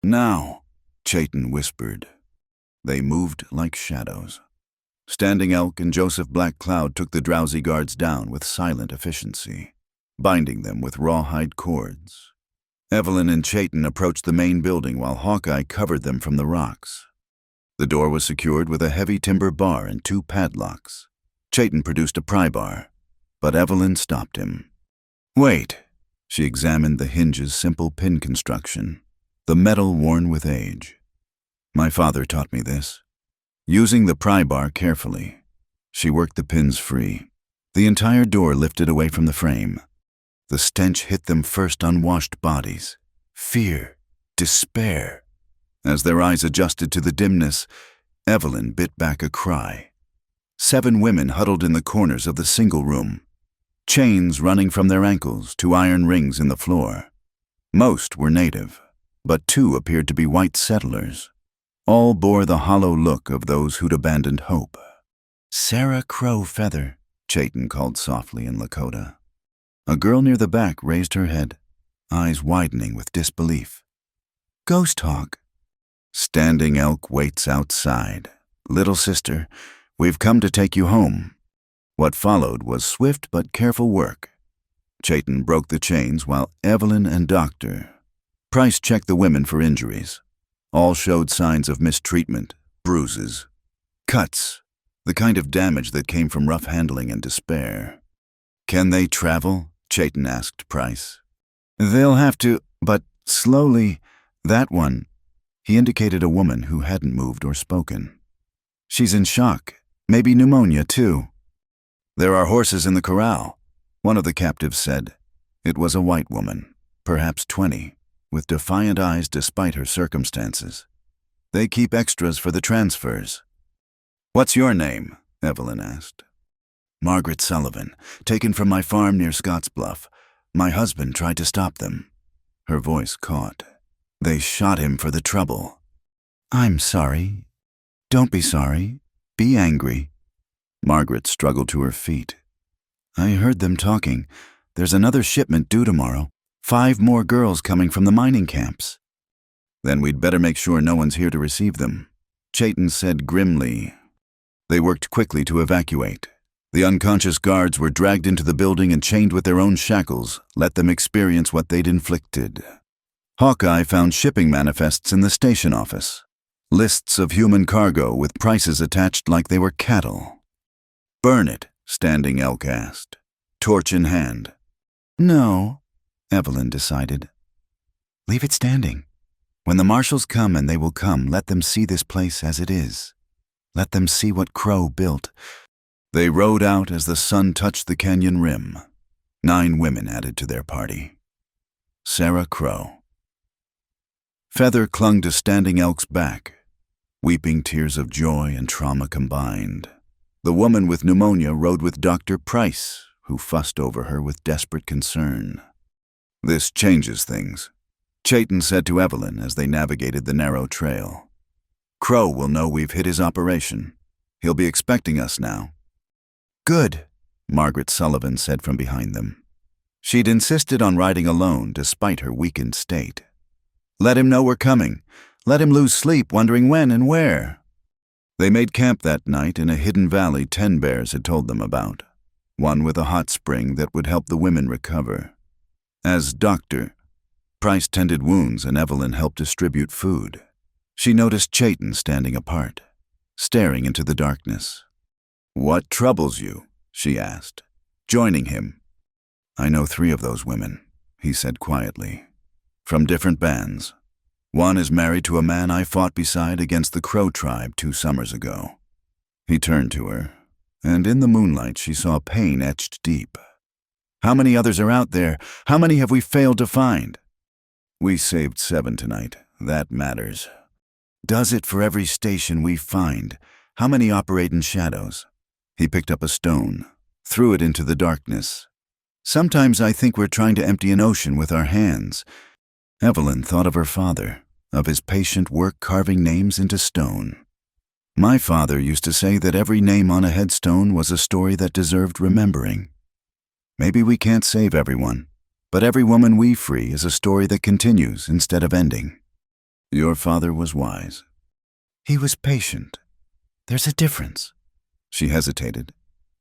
Now, Chayton whispered. They moved like shadows. Standing Elk and Joseph Black Cloud took the drowsy guards down with silent efficiency, binding them with rawhide cords. Evelyn and Chayton approached the main building while Hawkeye covered them from the rocks. The door was secured with a heavy timber bar and 2 padlocks. Chayton produced a pry bar, but Evelyn stopped him. Wait. She examined the hinge's simple pin construction, the metal worn with age. My father taught me this. Using the pry bar carefully, she worked the pins free. The entire door lifted away from the frame. The stench hit them first unwashed bodies. Fear, despair. As their eyes adjusted to the dimness, Evelyn bit back a cry. 7 women huddled in the corners of the single room, chains running from their ankles to iron rings in the floor. Most were native, but 2 appeared to be white settlers. All bore the hollow look of those who'd abandoned hope. Sarah Crow Feather, Chayton called softly in Lakota. A girl near the back raised her head, eyes widening with disbelief. Ghost Hawk. Standing Elk waits outside. Little sister, we've come to take you home. What followed was swift but careful work. Chayton broke the chains while Evelyn and Doctor. Price checked the women for injuries. All showed signs of mistreatment, bruises, cuts, the kind of damage that came from rough handling and despair. Can they travel? Chayton asked Price. They'll have to, but slowly. That one. He indicated a woman who hadn't moved or spoken. She's in shock, maybe pneumonia too. There are horses in the corral, one of the captives said. It was a white woman, perhaps 20. With defiant eyes despite her circumstances. They keep extras for the transfers. What's your name? Evelyn asked. Margaret Sullivan, taken from my farm near Scottsbluff. My husband tried to stop them. Her voice caught. They shot him for the trouble. I'm sorry. Don't be sorry. Be angry. Margaret struggled to her feet. I heard them talking. There's another shipment due tomorrow. 5 more girls coming from the mining camps. Then we'd better make sure no one's here to receive them, Chayton said grimly. They worked quickly to evacuate. The unconscious guards were dragged into the building and chained with their own shackles, let them experience what they'd inflicted. Hawkeye found shipping manifests in the station office, lists of human cargo with prices attached like they were cattle. Burn it, Standing Elk asked, torch in hand. No, Evelyn decided. Leave it standing. When the marshals come, and they will come, let them see this place as it is. Let them see what Crow built. They rode out as the sun touched the canyon rim. 9 women added to their party. Sarah Crow. Feather clung to Standing Elk's back, weeping tears of joy and trauma combined. The woman with pneumonia rode with Dr. Price, who fussed over her with desperate concern. This changes things, Chayton said to Evelyn as they navigated the narrow trail. Crow will know we've hit his operation. He'll be expecting us now. Good, Margaret Sullivan said from behind them. She'd insisted on riding alone despite her weakened state. Let him know we're coming. Let him lose sleep wondering when and where. They made camp that night in a hidden valley 10 bears had told them about, one with a hot spring that would help the women recover. As doctor, Price tended wounds and Evelyn helped distribute food. She noticed Chayton standing apart, staring into the darkness. What troubles you? She asked, joining him. I know 3 of those women, he said quietly, from different bands. One is married to a man I fought beside against the Crow tribe 2 summers ago. He turned to her, and in the moonlight she saw pain etched deep. How many others are out there? How many have we failed to find? We saved 7 tonight. That matters. Does it for every station we find? How many operate in shadows? He picked up a stone, threw it into the darkness. Sometimes I think we're trying to empty an ocean with our hands. Evelyn thought of her father, of his patient work carving names into stone. My father used to say that every name on a headstone was a story that deserved remembering. Maybe we can't save everyone, but every woman we free is a story that continues instead of ending. Your father was wise. He was patient. There's a difference. She hesitated,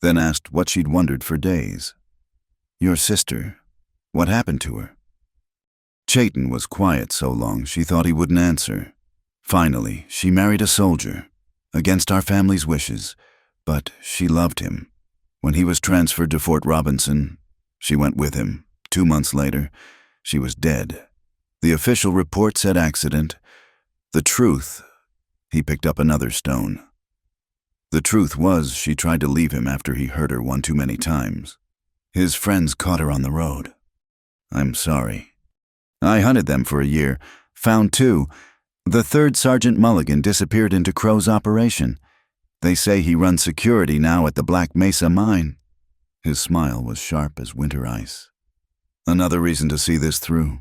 then asked what she'd wondered for days. Your sister, what happened to her? Chayton was quiet so long she thought he wouldn't answer. Finally, she married a soldier, against our family's wishes, but she loved him. When he was transferred to Fort Robinson, she went with him. 2 months later, she was dead. The official report said accident. The truth, he picked up another stone. The truth was she tried to leave him after he hurt her 1 too many times. His friends caught her on the road. I'm sorry. I hunted them for a year, found 2. The 3rd Sergeant Mulligan disappeared into Crow's operation. They say he runs security now at the Black Mesa mine. His smile was sharp as winter ice. Another reason to see this through.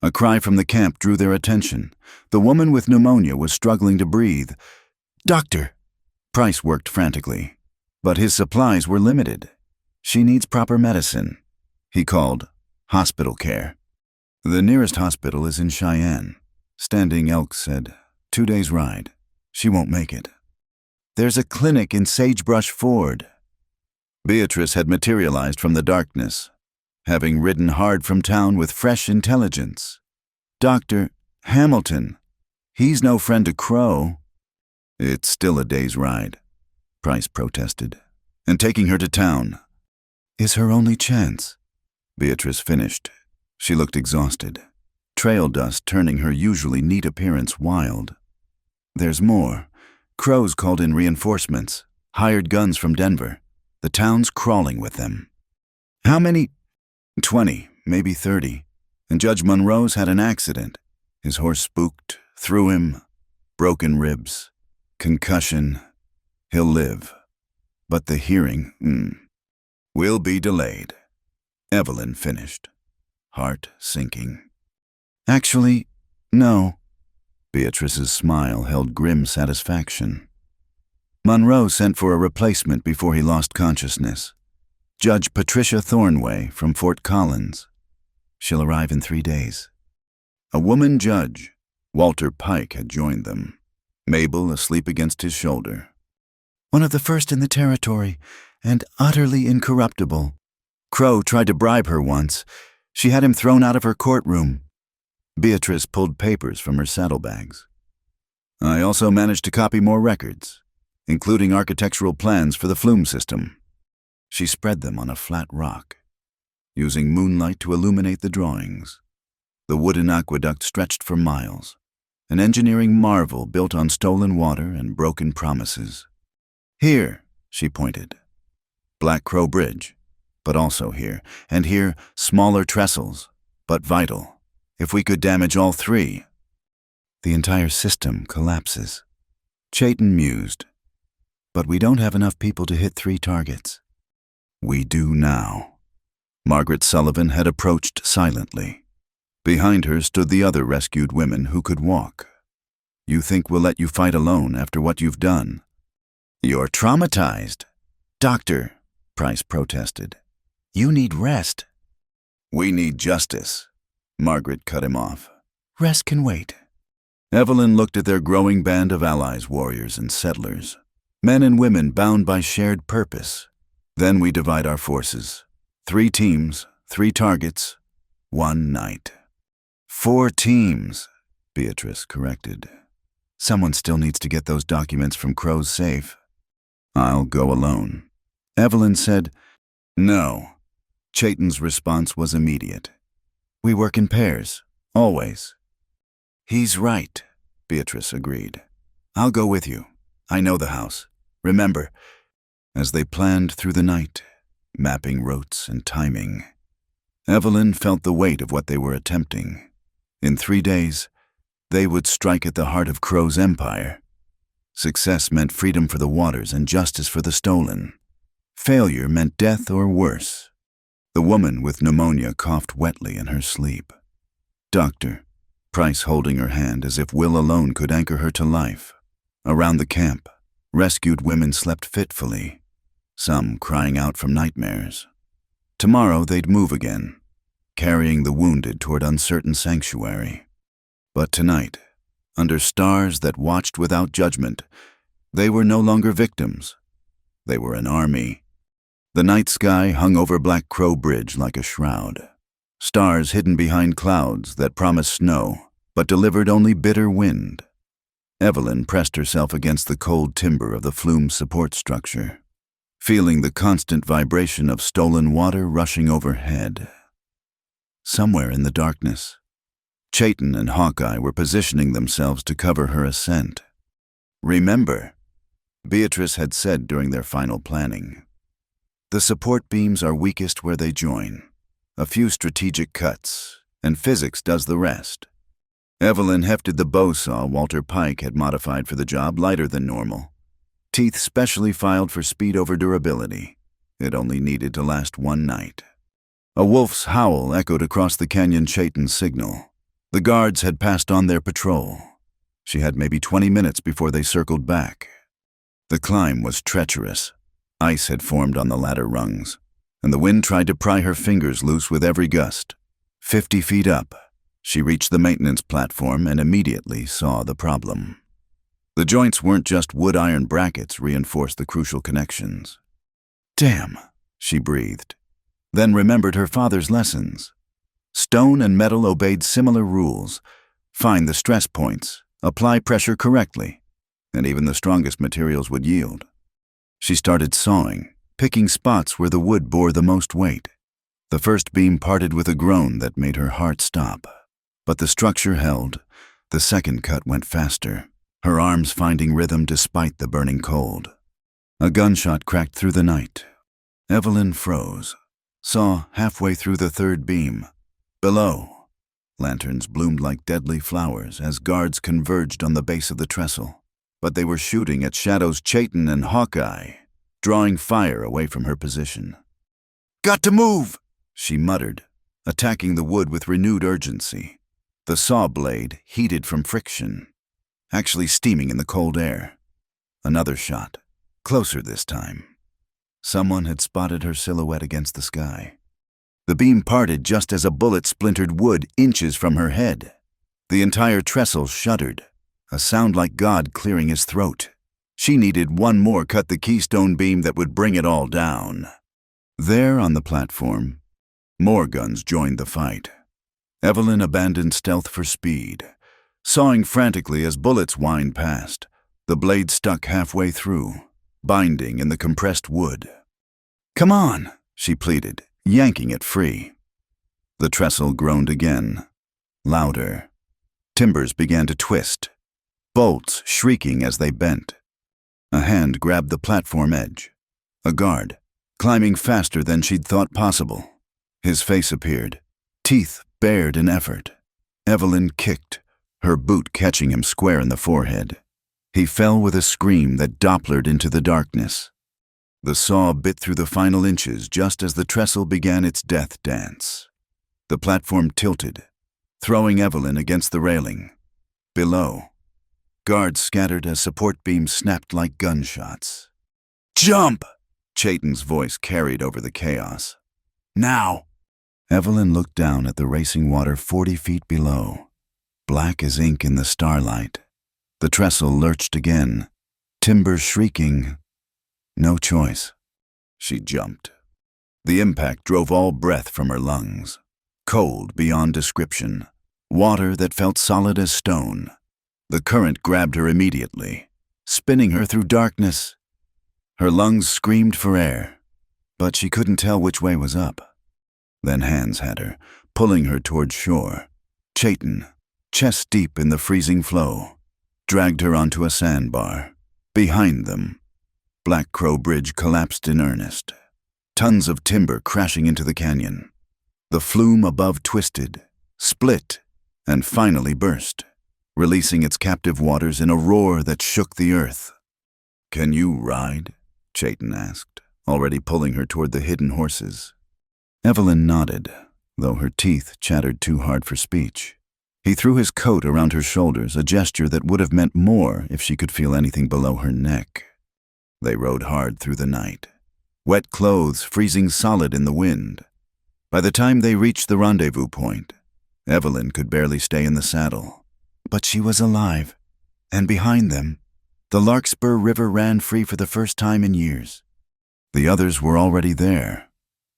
A cry from the camp drew their attention. The woman with pneumonia was struggling to breathe. Doctor! Price worked frantically, but his supplies were limited. She needs proper medicine. He called hospital care. The nearest hospital is in Cheyenne. Standing Elk said, 2 days' ride. She won't make it. There's a clinic in Sagebrush Ford. Beatrice had materialized from the darkness, having ridden hard from town with fresh intelligence. Dr. Hamilton, he's no friend to Crow. It's still a day's ride, Price protested, and taking her to town is her only chance. Beatrice finished. She looked exhausted, trail dust turning her usually neat appearance wild. There's more. Crow's called in reinforcements, hired guns from Denver. The town's crawling with them. How many? 20, maybe 30. And Judge Monroe's had an accident. His horse spooked, threw him, broken ribs, concussion. He'll live. But the hearing, will be delayed. Evelyn finished, heart sinking. Actually, no. Beatrice's smile held grim satisfaction. Monroe sent for a replacement before he lost consciousness. Judge Patricia Thornway from Fort Collins. She'll arrive in 3 days. A woman judge, Walter Pike, had joined them, Mabel asleep against his shoulder. One of the first in the territory, and utterly incorruptible. Crow tried to bribe her once. She had him thrown out of her courtroom. Beatrice pulled papers from her saddlebags. I also managed to copy more records, including architectural plans for the flume system. She spread them on a flat rock, using moonlight to illuminate the drawings. The wooden aqueduct stretched for miles, an engineering marvel built on stolen water and broken promises. Here, she pointed. Black Crow Bridge, but also here, and here, smaller trestles, but vital. If we could damage all three, the entire system collapses. Chayton mused. But we don't have enough people to hit 3 targets. We do now. Margaret Sullivan had approached silently. Behind her stood the other rescued women who could walk. You think we'll let you fight alone after what you've done? You're traumatized. Doctor, Price protested. You need rest. We need justice. Margaret cut him off. Rest can wait. Evelyn looked at their growing band of allies, warriors, and settlers. Men and women bound by shared purpose. Then we divide our forces. 3 teams, 3 targets, 1 night. 4 teams, Beatrice corrected. Someone still needs to get those documents from Crow's safe. I'll go alone. Evelyn said, No. Chayton's response was immediate. We work in pairs, always. He's right, Beatrice agreed. I'll go with you. I know the house. Remember, as they planned through the night, mapping routes and timing, Evelyn felt the weight of what they were attempting. In 3 days, they would strike at the heart of Crow's empire. Success meant freedom for the waters and justice for the stolen. Failure meant death or worse. The woman with pneumonia coughed wetly in her sleep. Doctor, Price holding her hand as if will alone could anchor her to life. Around the camp, rescued women slept fitfully, some crying out from nightmares. Tomorrow they'd move again, carrying the wounded toward uncertain sanctuary. But tonight, under stars that watched without judgment, they were no longer victims. They were an army. The night sky hung over Black Crow Bridge like a shroud. Stars hidden behind clouds that promised snow, but delivered only bitter wind. Evelyn pressed herself against the cold timber of the flume support structure, feeling the constant vibration of stolen water rushing overhead. Somewhere in the darkness, Chayton and Hawkeye were positioning themselves to cover her ascent. Remember, Beatrice had said during their final planning, the support beams are weakest where they join. A few strategic cuts, and physics does the rest. Evelyn hefted the bow saw Walter Pike had modified for the job lighter than normal. Teeth specially filed for speed over durability. It only needed to last 1 night. A wolf's howl echoed across the canyon Chayton's signal. The guards had passed on their patrol. She had maybe 20 minutes before they circled back. The climb was treacherous. Ice had formed on the ladder rungs, and the wind tried to pry her fingers loose with every gust. 50 feet up, she reached the maintenance platform and immediately saw the problem. The joints weren't just wood-iron brackets reinforced the crucial connections. Damn, she breathed, then remembered her father's lessons. Stone and metal obeyed similar rules. Find the stress points, apply pressure correctly, and even the strongest materials would yield. She started sawing, picking spots where the wood bore the most weight. The first beam parted with a groan that made her heart stop. But the structure held. The second cut went faster, her arms finding rhythm despite the burning cold. A gunshot cracked through the night. Evelyn froze, saw halfway through the third beam. Below, lanterns bloomed like deadly flowers as guards converged on the base of the trestle. But they were shooting at shadows Chayton and Hawkeye, drawing fire away from her position. Got to move, she muttered, attacking the wood with renewed urgency. The saw blade heated from friction, actually steaming in the cold air. Another shot, closer this time. Someone had spotted her silhouette against the sky. The beam parted just as a bullet splintered wood inches from her head. The entire trestle shuddered, a sound like God clearing his throat. She needed one more cut the keystone beam that would bring it all down. There on the platform, more guns joined the fight. Evelyn abandoned stealth for speed, sawing frantically as bullets whined past, the blade stuck halfway through, binding in the compressed wood. "Come on," she pleaded, yanking it free. The trestle groaned again, louder. Timbers began to twist, bolts shrieking as they bent. A hand grabbed the platform edge. A guard, climbing faster than she'd thought possible. His face appeared, teeth bared in effort. Evelyn kicked, her boot catching him square in the forehead. He fell with a scream that Dopplered into the darkness. The saw bit through the final inches just as the trestle began its death dance. The platform tilted, throwing Evelyn against the railing. Below, guards scattered as support beams snapped like gunshots. "Jump!" Chayton's voice carried over the chaos. "Now!" Evelyn looked down at the racing water 40 feet below, black as ink in the starlight. The trestle lurched again, timbers shrieking. No choice. She jumped. The impact drove all breath from her lungs. Cold beyond description. Water that felt solid as stone. The current grabbed her immediately, spinning her through darkness. Her lungs screamed for air, but she couldn't tell which way was up. Then hands had her, pulling her toward shore. Chayton, chest deep in the freezing flow, dragged her onto a sandbar. Behind them, Black Crow Bridge collapsed in earnest. Tons of timber crashing into the canyon. The flume above twisted, split, and finally burst, releasing its captive waters in a roar that shook the earth. "Can you ride?" Chayton asked, already pulling her toward the hidden horses. Evelyn nodded, though her teeth chattered too hard for speech. He threw his coat around her shoulders, a gesture that would have meant more if she could feel anything below her neck. They rode hard through the night, wet clothes freezing solid in the wind. By the time they reached the rendezvous point, Evelyn could barely stay in the saddle. But she was alive, and behind them, the Larkspur River ran free for the first time in years. The others were already there.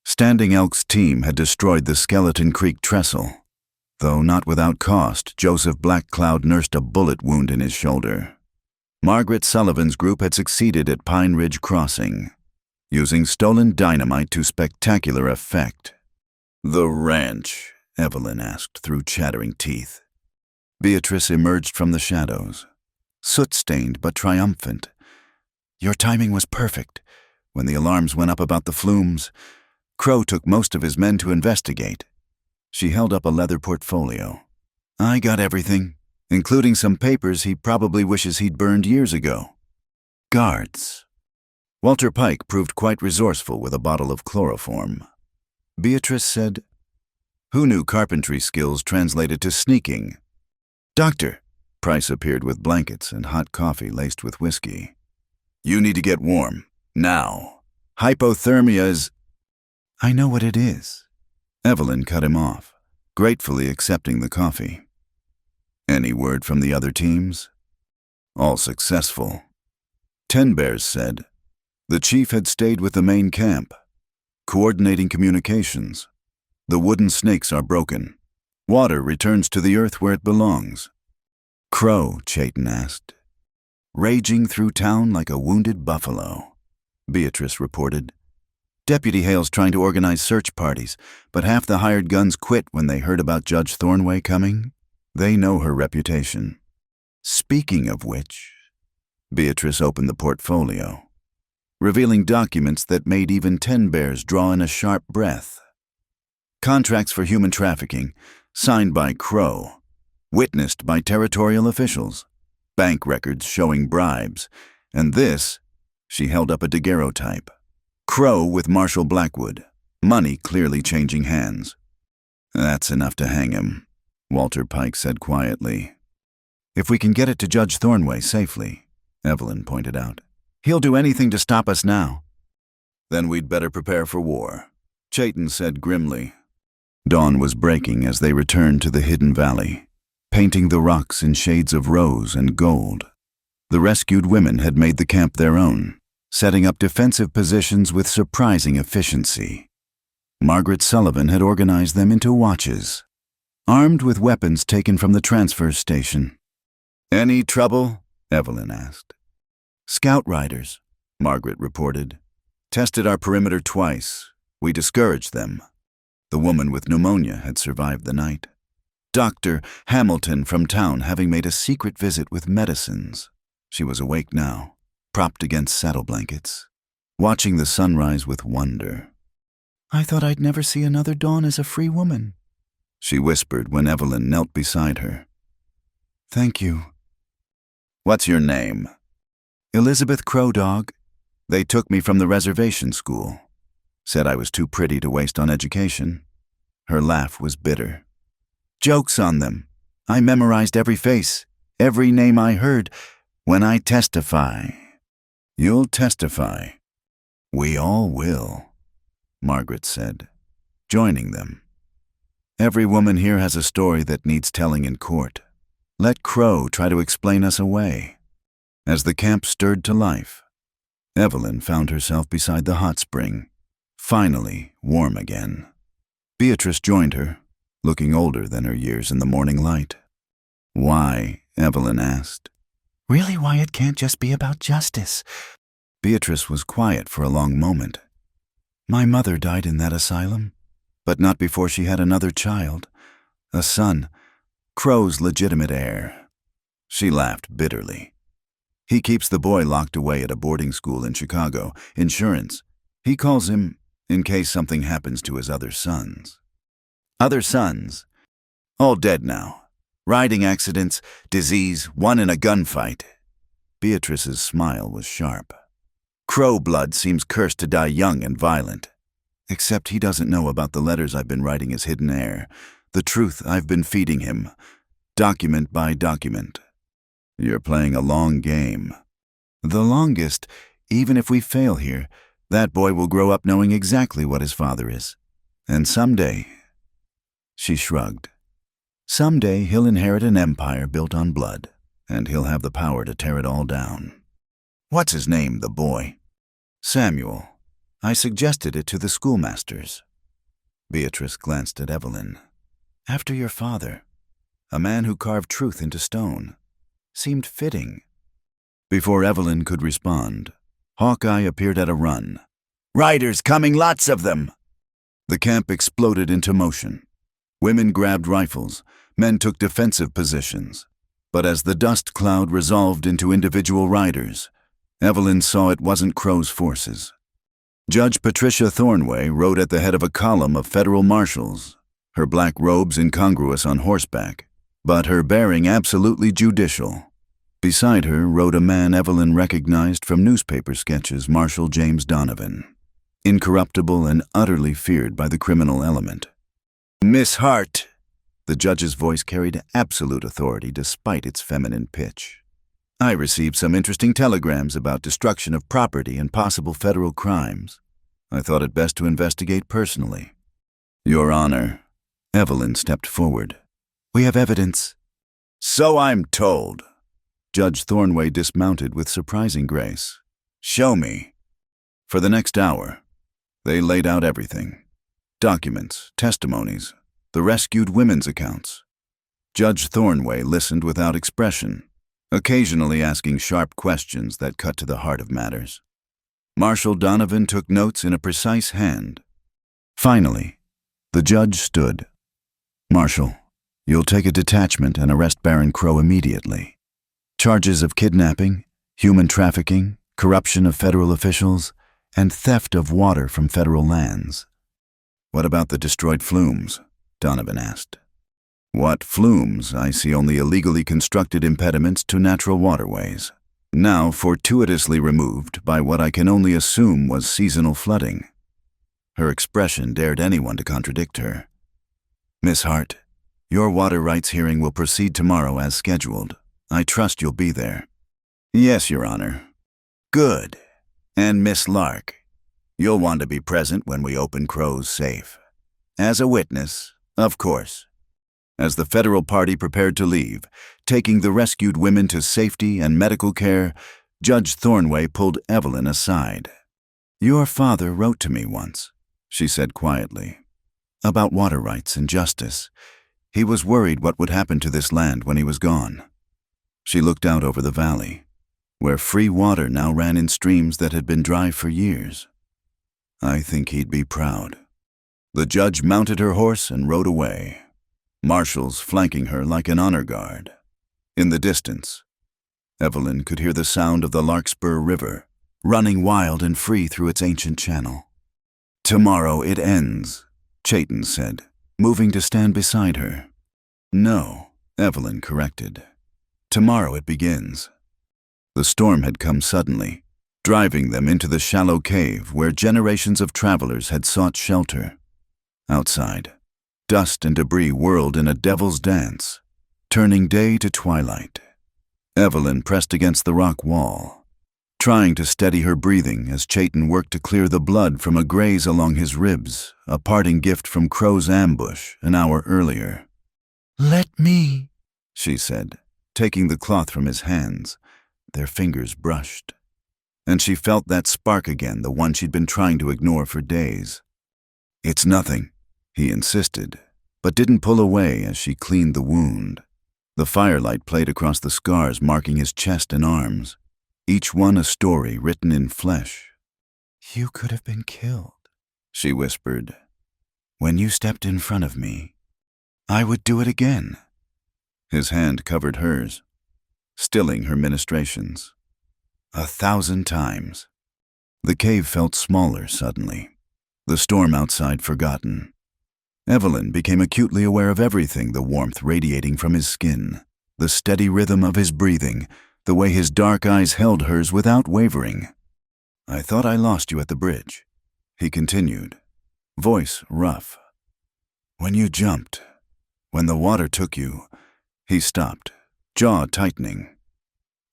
Standing Elk's team had destroyed the Skeleton Creek trestle. Though not without cost, Joseph Blackcloud nursed a bullet wound in his shoulder. Margaret Sullivan's group had succeeded at Pine Ridge Crossing, using stolen dynamite to spectacular effect. "The ranch?" Evelyn asked through chattering teeth. Beatrice emerged from the shadows, soot-stained but triumphant. "Your timing was perfect. When the alarms went up about the flumes, Crow took most of his men to investigate." She held up a leather portfolio. "I got everything, including some papers he probably wishes he'd burned years ago." Guards. Walter Pike proved quite resourceful with a bottle of chloroform. Beatrice said, "Who knew carpentry skills translated to sneaking?" "Doctor." Price appeared with blankets and hot coffee laced with whiskey. "You need to get warm. Now. Hypothermia is—" "I know what it is." Evelyn cut him off, gratefully accepting the coffee. "Any word from the other teams?" "All successful." Ten Bears said, "The chief had stayed with the main camp, coordinating communications. The wooden snakes are broken. Water returns to the earth where it belongs." "Crow," Chayton asked. "Raging through town like a wounded buffalo," Beatrice reported. "Deputy Hale's trying to organize search parties, but half the hired guns quit when they heard about Judge Thornway coming. They know her reputation." "Speaking of which," Beatrice opened the portfolio, revealing documents that made even Ten Bears draw in a sharp breath. Contracts for human trafficking, signed by Crow, witnessed by territorial officials, bank records showing bribes, and this, she held up a daguerreotype. Crow with Marshall Blackwood, money clearly changing hands. "That's enough to hang him," Walter Pike said quietly. "If we can get it to Judge Thornway safely," Evelyn pointed out. "He'll do anything to stop us now." "Then we'd better prepare for war," Chayton said grimly. Dawn was breaking as they returned to the hidden valley, painting the rocks in shades of rose and gold. The rescued women had made the camp their own, setting up defensive positions with surprising efficiency. Margaret Sullivan had organized them into watches, armed with weapons taken from the transfer station. "Any trouble?" Evelyn asked. "Scout riders," Margaret reported. Tested our perimeter twice. We discouraged them. The woman with pneumonia had survived the night. Dr. Hamilton from town having made a secret visit with medicines. She was awake now, propped against saddle blankets, watching the sunrise with wonder. "I thought I'd never see another dawn as a free woman," she whispered when Evelyn knelt beside her. "Thank you." "What's your name?" "Elizabeth Crow Dog. They took me from the reservation school. Said I was too pretty to waste on education." Her laugh was bitter. "Joke's on them. I memorized every face, every name I heard. When I testify." "You'll testify. We all will," Margaret said, joining them. "Every woman here has a story that needs telling in court. Let Crow try to explain us away." As the camp stirred to life, Evelyn found herself beside the hot spring, finally warm again. Beatrice joined her, looking older than her years in the morning light. "Why?" Evelyn asked. "Really, why it can't just be about justice?" Beatrice was quiet for a long moment. "My mother died in that asylum, but not before she had another child, a son, Crow's legitimate heir." She laughed bitterly. "He keeps the boy locked away at a boarding school in Chicago. Insurance. He calls him in case something happens to his other sons." "Other sons? All dead now. Riding accidents, disease, one in a gunfight." Beatrice's smile was sharp. "Crow blood seems cursed to die young and violent. Except he doesn't know about the letters I've been writing his hidden heir, the truth I've been feeding him, document by document." "You're playing a long game." "The longest. Even if we fail here, that boy will grow up knowing exactly what his father is. And someday," she shrugged, "someday he'll inherit an empire built on blood, and he'll have the power to tear it all down." "What's his name, the boy?" "Samuel. I suggested it to the schoolmasters." Beatrice glanced at Evelyn. "After your father, a man who carved truth into stone. Seemed fitting." Before Evelyn could respond, Hawkeye appeared at a run. "Riders coming, lots of them!" The camp exploded into motion. Women grabbed rifles, men took defensive positions. But as the dust cloud resolved into individual riders, Evelyn saw it wasn't Crow's forces. Judge Patricia Thornway rode at the head of a column of federal marshals, her black robes incongruous on horseback, but her bearing absolutely judicial. Beside her rode a man Evelyn recognized from newspaper sketches, Marshal James Donovan, incorruptible and utterly feared by the criminal element. "Miss Hart," the judge's voice carried absolute authority despite its feminine pitch. "I received some interesting telegrams about destruction of property and possible federal crimes. I thought it best to investigate personally." "Your Honor." Evelyn stepped forward. "We have evidence." "So I'm told." Judge Thornway dismounted with surprising grace. "Show me." For the next hour, they laid out everything. Documents, testimonies, the rescued women's accounts. Judge Thornway listened without expression, occasionally asking sharp questions that cut to the heart of matters. Marshal Donovan took notes in a precise hand. Finally, the judge stood. "Marshal, you'll take a detachment and arrest Baron Crow immediately. Charges of kidnapping, human trafficking, corruption of federal officials, and theft of water from federal lands." "What about the destroyed flumes?" Donovan asked. "What flumes? I see only illegally constructed impediments to natural waterways, now fortuitously removed by what I can only assume was seasonal flooding." Her expression dared anyone to contradict her. "Miss Hart, your water rights hearing will proceed tomorrow as scheduled. I trust you'll be there." "Yes, Your Honor." "Good. And Miss Lark, you'll want to be present when we open Crow's safe. As a witness, of course." As the federal party prepared to leave, taking the rescued women to safety and medical care, Judge Thornway pulled Evelyn aside. "Your father wrote to me once," she said quietly, "about water rights and justice. He was worried what would happen to this land when he was gone." She looked out over the valley, where free water now ran in streams that had been dry for years. I think he'd be proud. The judge mounted her horse and rode away, marshals flanking her like an honor guard. In the distance, Evelyn could hear the sound of the Larkspur River, running wild and free through its ancient channel. "Tomorrow it ends," Chayton said, moving to stand beside her. "No," Evelyn corrected. "Tomorrow it begins." The storm had come suddenly, driving them into the shallow cave where generations of travelers had sought shelter. Outside, dust and debris whirled in a devil's dance, turning day to twilight. Evelyn pressed against the rock wall, trying to steady her breathing as Chayton worked to clear the blood from a graze along his ribs, a parting gift from Crow's ambush an hour earlier. "Let me," she said, taking the cloth from his hands. Their fingers brushed, and she felt that spark again, the one she'd been trying to ignore for days. "It's nothing," he insisted, but didn't pull away as she cleaned the wound. The firelight played across the scars marking his chest and arms, each one a story written in flesh. "You could have been killed," she whispered. "When you stepped in front of me, I would do it again." His hand covered hers, stilling her ministrations. 1,000 times. The cave felt smaller suddenly, the storm outside forgotten. Evelyn became acutely aware of everything, the warmth radiating from his skin, the steady rhythm of his breathing, the way his dark eyes held hers without wavering. "I thought I lost you at the bridge," he continued, voice rough. "When you jumped, when the water took you." He stopped, jaw tightening.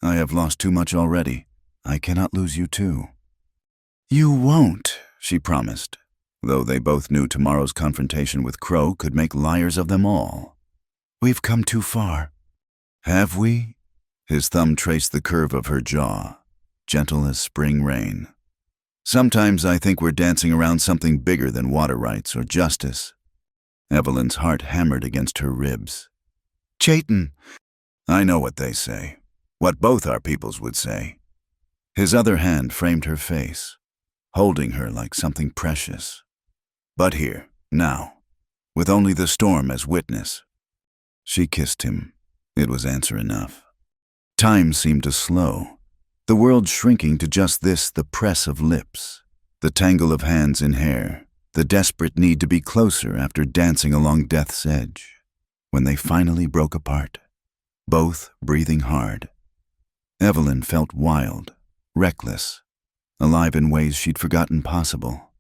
"I have lost too much already. I cannot lose you too." "You won't," she promised, though they both knew tomorrow's confrontation with Crow could make liars of them all. "We've come too far." "Have we?" His thumb traced the curve of her jaw, gentle as spring rain. "Sometimes I think we're dancing around something bigger than water rights or justice." Evelyn's heart hammered against her ribs. "Chayton." "I know what they say, what both our peoples would say." His other hand framed her face, holding her like something precious. "But here, now, with only the storm as witness." She kissed him. It was answer enough. Time seemed to slow, the world shrinking to just this, the press of lips, the tangle of hands in hair, the desperate need to be closer after dancing along death's edge. When they finally broke apart, both breathing hard, Evelyn felt wild, reckless, alive in ways she'd forgotten possible.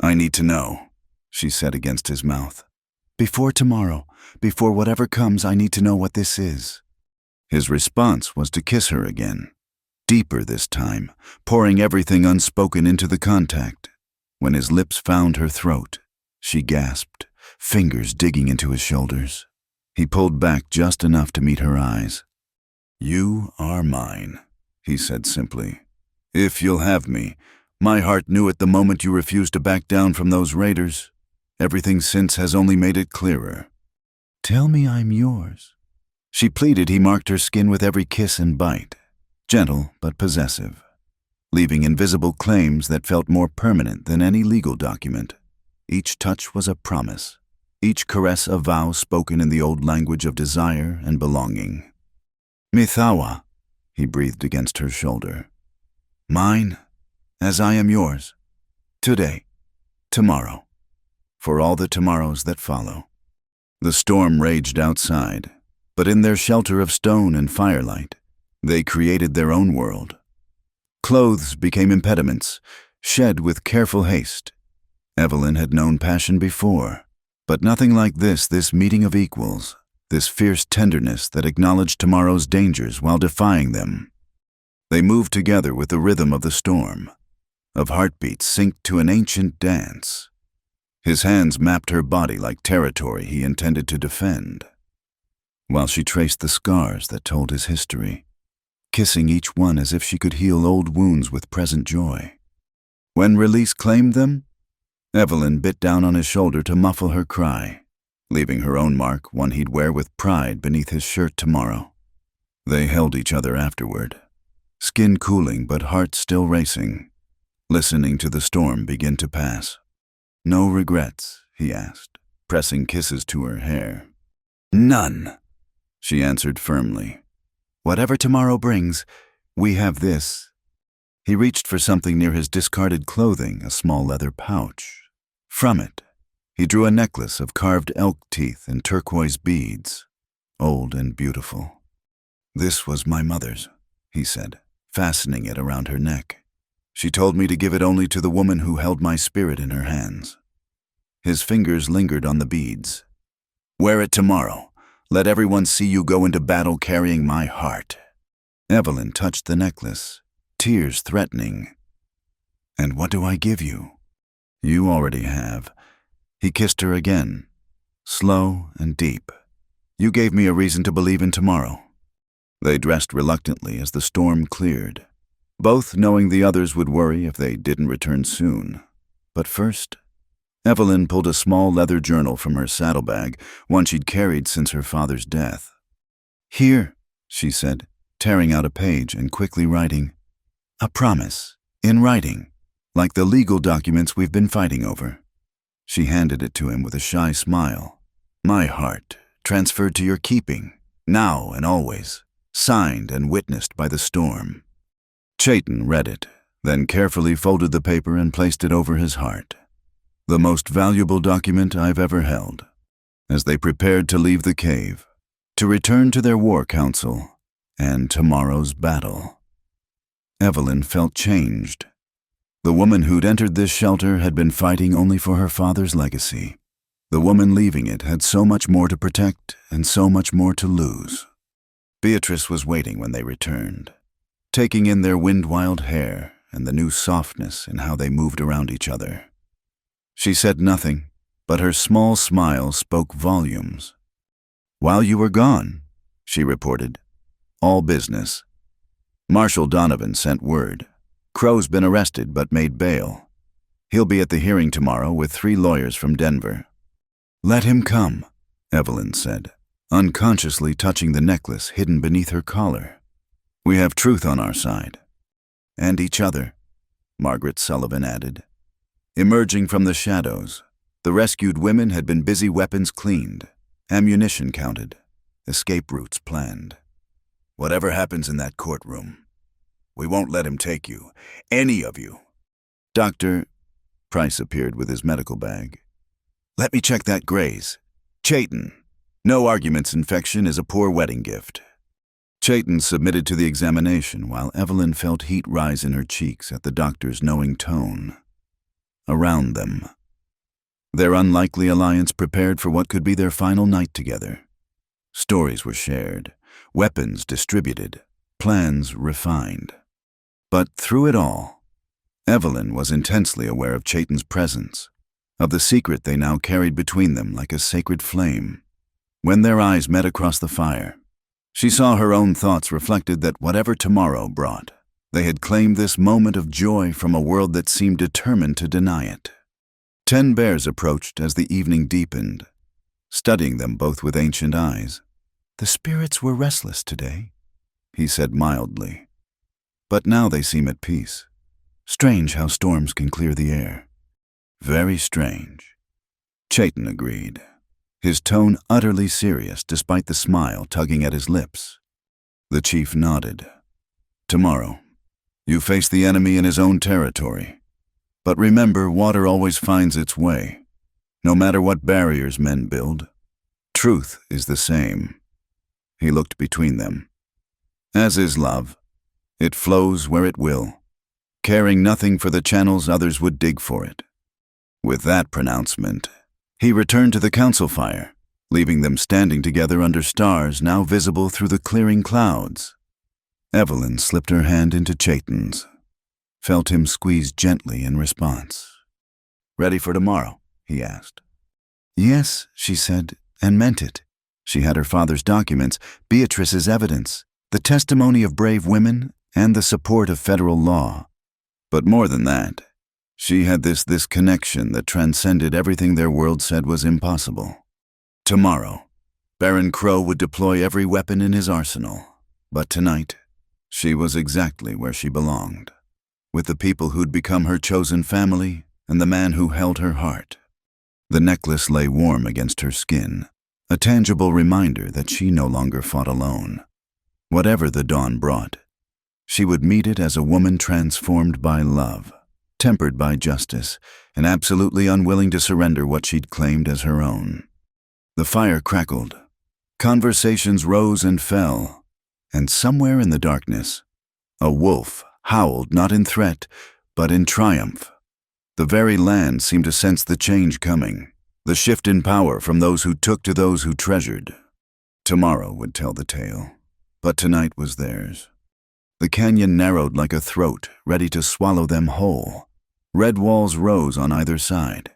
"I need to know," she said against his mouth. "Before tomorrow, before whatever comes, I need to know what this is." His response was to kiss her again, deeper this time, pouring everything unspoken into the contact. When his lips found her throat, she gasped, fingers digging into his shoulders. He pulled back just enough to meet her eyes. "You are mine," he said simply. "If you'll have me. My heart knew it the moment you refused to back down from those raiders. Everything since has only made it clearer." "Tell me I'm yours." She pleaded. He marked her skin with every kiss and bite, gentle but possessive, leaving invisible claims that felt more permanent than any legal document. Each touch was a promise, each caress a vow spoken in the old language of desire and belonging. "Mithawa," he breathed against her shoulder. "Mine, as I am yours. Today, tomorrow, for all the tomorrows that follow." The storm raged outside, but in their shelter of stone and firelight, they created their own world. Clothes became impediments, shed with careful haste. Evelyn had known passion before, but nothing like this meeting of equals, this fierce tenderness that acknowledged tomorrow's dangers while defying them. They moved together with the rhythm of the storm, of heartbeats synced to an ancient dance. His hands mapped her body like territory he intended to defend, while she traced the scars that told his history, kissing each one as if she could heal old wounds with present joy. When release claimed them, Evelyn bit down on his shoulder to muffle her cry, leaving her own mark, one he'd wear with pride beneath his shirt tomorrow. They held each other afterward, skin cooling but heart still racing. listening to the storm begin to pass. "No regrets?" he asked, pressing kisses to her hair. "None," she answered firmly. "Whatever tomorrow brings, we have this." He reached for something near his discarded clothing, a small leather pouch. From it, he drew a necklace of carved elk teeth and turquoise beads, old and beautiful. "This was my mother's," he said, fastening it around her neck. "She told me to give it only to the woman who held my spirit in her hands." His fingers lingered on the beads. "Wear it tomorrow. Let everyone see you go into battle carrying my heart." Evelyn touched the necklace, tears threatening. "And what do I give you?" "You already have." He kissed her again, slow and deep. "You gave me a reason to believe in tomorrow." They dressed reluctantly as the storm cleared, both knowing the others would worry if they didn't return soon. But first, Evelyn pulled a small leather journal from her saddlebag, one she'd carried since her father's death. "Here," she said, tearing out a page and quickly writing, "A promise, in writing, like the legal documents we've been fighting over." She handed it to him with a shy smile. "My heart, transferred to your keeping, now and always, signed and witnessed by the storm." Chayton read it, then carefully folded the paper and placed it over his heart. "The most valuable document I've ever held." As they prepared to leave the cave, to return to their war council and tomorrow's battle, Evelyn felt changed. The woman who'd entered this shelter had been fighting only for her father's legacy. The woman leaving it had so much more to protect and so much more to lose. Beatrice was waiting when they returned, taking in their wind-wild hair and the new softness in how they moved around each other. She said nothing, but her small smile spoke volumes. "While you were gone," she reported, "all business. Marshal Donovan sent word. Crow's been arrested but made bail. He'll be at the hearing tomorrow with 3 lawyers from Denver." "Let him come," Evelyn said, unconsciously touching the necklace hidden beneath her collar. "We have truth on our side." "And each other," Margaret Sullivan added. Emerging from the shadows, the rescued women had been busy, weapons cleaned, ammunition counted, escape routes planned. "Whatever happens in that courtroom, we won't let him take you, any of you." "Doctor," Price appeared with his medical bag. "Let me check that graze. Chayton, no arguments, infection is a poor wedding gift." Chayton submitted to the examination while Evelyn felt heat rise in her cheeks at the doctor's knowing tone. Around them, their unlikely alliance prepared for what could be their final night together. Stories were shared, weapons distributed, plans refined. But through it all, Evelyn was intensely aware of Chayton's presence, of the secret they now carried between them like a sacred flame. When their eyes met across the fire, she saw her own thoughts reflected that whatever tomorrow brought, they had claimed this moment of joy from a world that seemed determined to deny it. 10 bears approached as the evening deepened, studying them both with ancient eyes. "The spirits were restless today," he said mildly. "But now they seem at peace. Strange how storms can clear the air." "Very strange," Chayton agreed, his tone utterly serious despite the smile tugging at his lips. The chief nodded. "Tomorrow, you face the enemy in his own territory. But remember, water always finds its way. No matter what barriers men build, truth is the same." He looked between them. "As is love. It flows where it will, caring nothing for the channels others would dig for it." With that pronouncement, he returned to the council fire, leaving them standing together under stars now visible through the clearing clouds. Evelyn slipped her hand into Chayton's, felt him squeeze gently in response. "Ready for tomorrow?" he asked. "Yes," she said, and meant it. She had her father's documents, Beatrice's evidence, the testimony of brave women, and the support of federal law. But more than that, she had this connection that transcended everything their world said was impossible. Tomorrow, Baron Crow would deploy every weapon in his arsenal, but tonight, she was exactly where she belonged, with the people who'd become her chosen family and the man who held her heart. The necklace lay warm against her skin, a tangible reminder that she no longer fought alone. Whatever the dawn brought, she would meet it as a woman transformed by love, tempered by justice, and absolutely unwilling to surrender what she'd claimed as her own. The fire crackled. Conversations rose and fell, and somewhere in the darkness, a wolf howled not in threat, but in triumph. The very land seemed to sense the change coming, the shift in power from those who took to those who treasured. Tomorrow would tell the tale, but tonight was theirs. The canyon narrowed like a throat, ready to swallow them whole. Red walls rose on either side,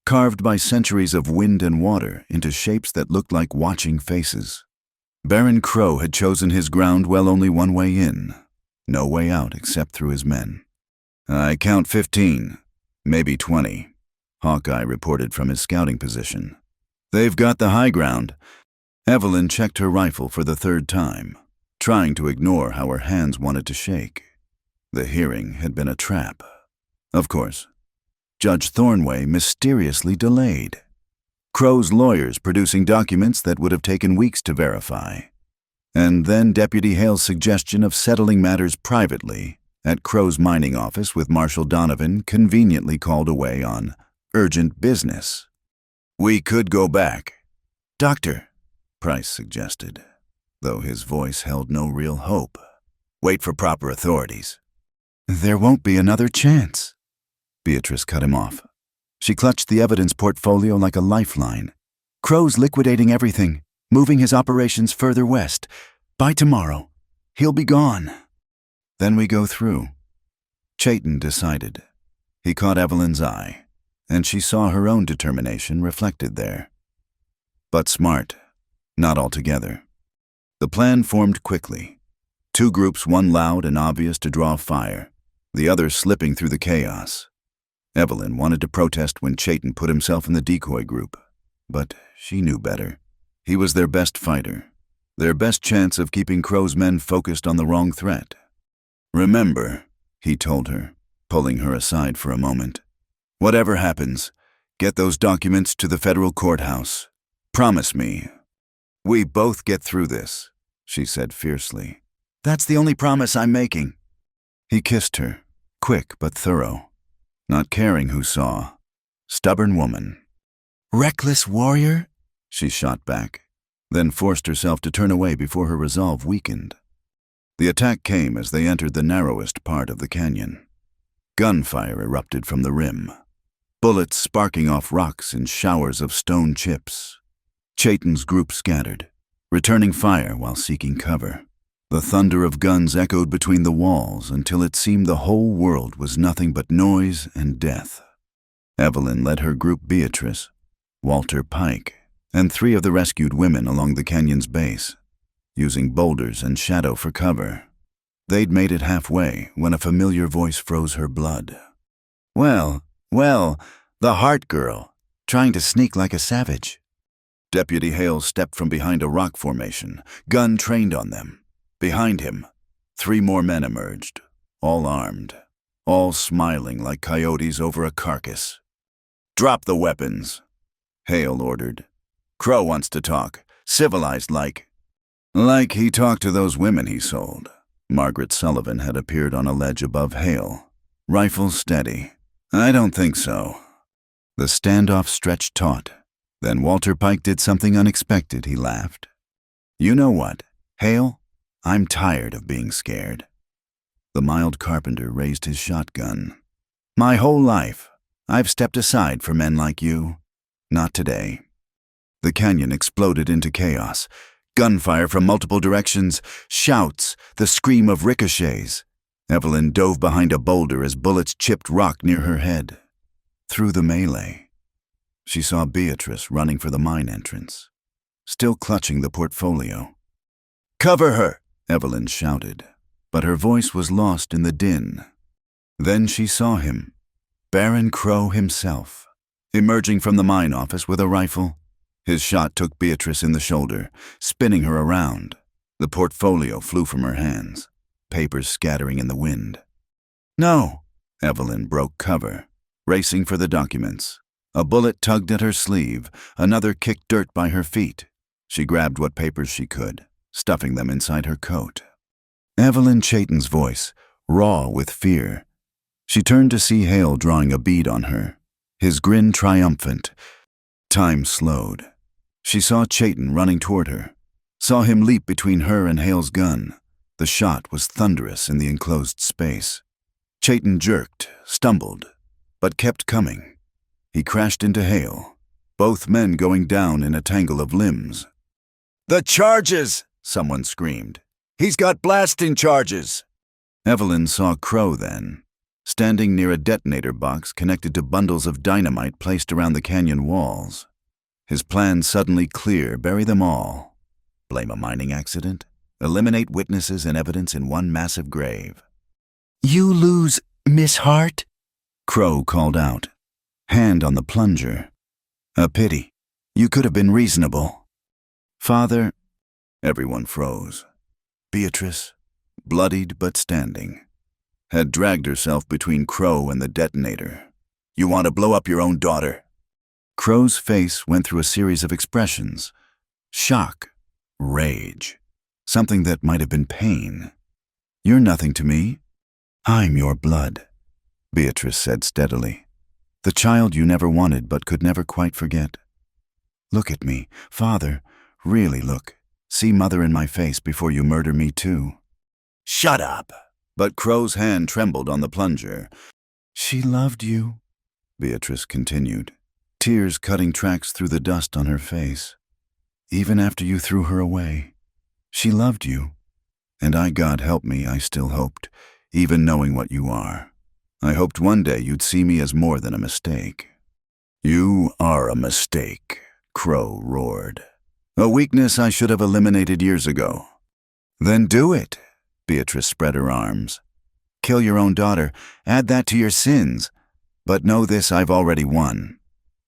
carved by centuries of wind and water into shapes that looked like watching faces. Baron Crow had chosen his ground well, only one way in, no way out except through his men. "I count 15, maybe 20, Hawkeye reported from his scouting position. "They've got the high ground." Evelyn checked her rifle for the third time, trying to ignore how her hands wanted to shake. The hearing had been a trap. Of course, Judge Thornway mysteriously delayed. Crow's lawyers producing documents that would have taken weeks to verify. And then Deputy Hale's suggestion of settling matters privately at Crow's mining office with Marshal Donovan conveniently called away on urgent business. "We could go back." "Doctor," Price suggested, though his voice held no real hope. "Wait for proper authorities." "There won't be another chance." Beatrice cut him off. She clutched the evidence portfolio like a lifeline. "Crow's liquidating everything, moving his operations further west. By tomorrow, he'll be gone." "Then we go through." Chayton decided. He caught Evelyn's eye, and she saw her own determination reflected there. But smart, not altogether. The plan formed quickly. Two groups, one loud and obvious to draw fire, the other slipping through the chaos. Evelyn wanted to protest when Chayton put himself in the decoy group, but she knew better. He was their best fighter, their best chance of keeping Crow's men focused on the wrong threat. "Remember," he told her, pulling her aside for a moment, "whatever happens, get those documents to the federal courthouse. Promise me." "We both get through this," she said fiercely. "That's the only promise I'm making." He kissed her, quick but thorough, not caring who saw. Stubborn woman. "Reckless warrior?" she shot back, then forced herself to turn away before her resolve weakened. The attack came as they entered the narrowest part of the canyon. Gunfire erupted from the rim, bullets sparking off rocks in showers of stone chips. Chayton's group scattered, returning fire while seeking cover. The thunder of guns echoed between the walls until it seemed the whole world was nothing but noise and death. Evelyn led her group Beatrice, Walter Pike, and 3 of the rescued women along the canyon's base, using boulders and shadow for cover. They'd made it halfway when a familiar voice froze her blood. Well, the Heart Girl, trying to sneak like a savage." Deputy Hale stepped from behind a rock formation, gun trained on them. Behind him, 3 more men emerged, all armed, all smiling like coyotes over a carcass. "Drop the weapons," Hale ordered. "Crow wants to talk, civilized like." Like he talked to those women he sold. Margaret Sullivan had appeared on a ledge above Hale, rifle steady. "I don't think so." The standoff stretched taut. Then Walter Pike did something unexpected, he laughed. "You know what, Hale? I'm tired of being scared." The mild carpenter raised his shotgun. "My whole life, I've stepped aside for men like you. Not today." The canyon exploded into chaos. Gunfire from multiple directions, shouts, the scream of ricochets. Evelyn dove behind a boulder as bullets chipped rock near her head. Through the melee, she saw Beatrice running for the mine entrance, still clutching the portfolio. "Cover her!" Evelyn shouted, but her voice was lost in the din. Then she saw him, Baron Crow himself, emerging from the mine office with a rifle. His shot took Beatrice in the shoulder, spinning her around. The portfolio flew from her hands, papers scattering in the wind. No. Evelyn broke cover, racing for the documents. A bullet tugged at her sleeve, another kicked dirt by her feet. She grabbed what papers she could, stuffing them inside her coat. Evelyn Chayton's voice, raw with fear. She turned to see Hale drawing a bead on her, his grin triumphant. Time slowed. She saw Chayton running toward her, saw him leap between her and Hale's gun. The shot was thunderous in the enclosed space. Chayton jerked, stumbled, but kept coming. He crashed into Hale, both men going down in a tangle of limbs. "The charges!" someone screamed. "He's got blasting charges!" Evelyn saw Crow then, standing near a detonator box connected to bundles of dynamite placed around the canyon walls. His plan suddenly clear, bury them all. Blame a mining accident? Eliminate witnesses and evidence in one massive grave. "You lose, Miss Hart?" Crow called out, hand on the plunger. "A pity. You could have been reasonable." "Father..." Everyone froze. Beatrice, bloodied but standing, had dragged herself between Crow and the detonator. "You want to blow up your own daughter?" Crow's face went through a series of expressions. Shock, rage, something that might have been pain. "You're nothing to me. I'm your blood," Beatrice said steadily. "The child you never wanted but could never quite forget. Look at me, Father, really look. See Mother in my face before you murder me too." "Shut up!" But Crow's hand trembled on the plunger. "She loved you," Beatrice continued, tears cutting tracks through the dust on her face. "Even after you threw her away. She loved you. And God help me, I still hoped, even knowing what you are. I hoped one day you'd see me as more than a mistake." "You are a mistake," Crow roared. "A weakness I should have eliminated years ago." "Then do it." Beatrice spread her arms. "Kill your own daughter, add that to your sins. But know this, I've already won.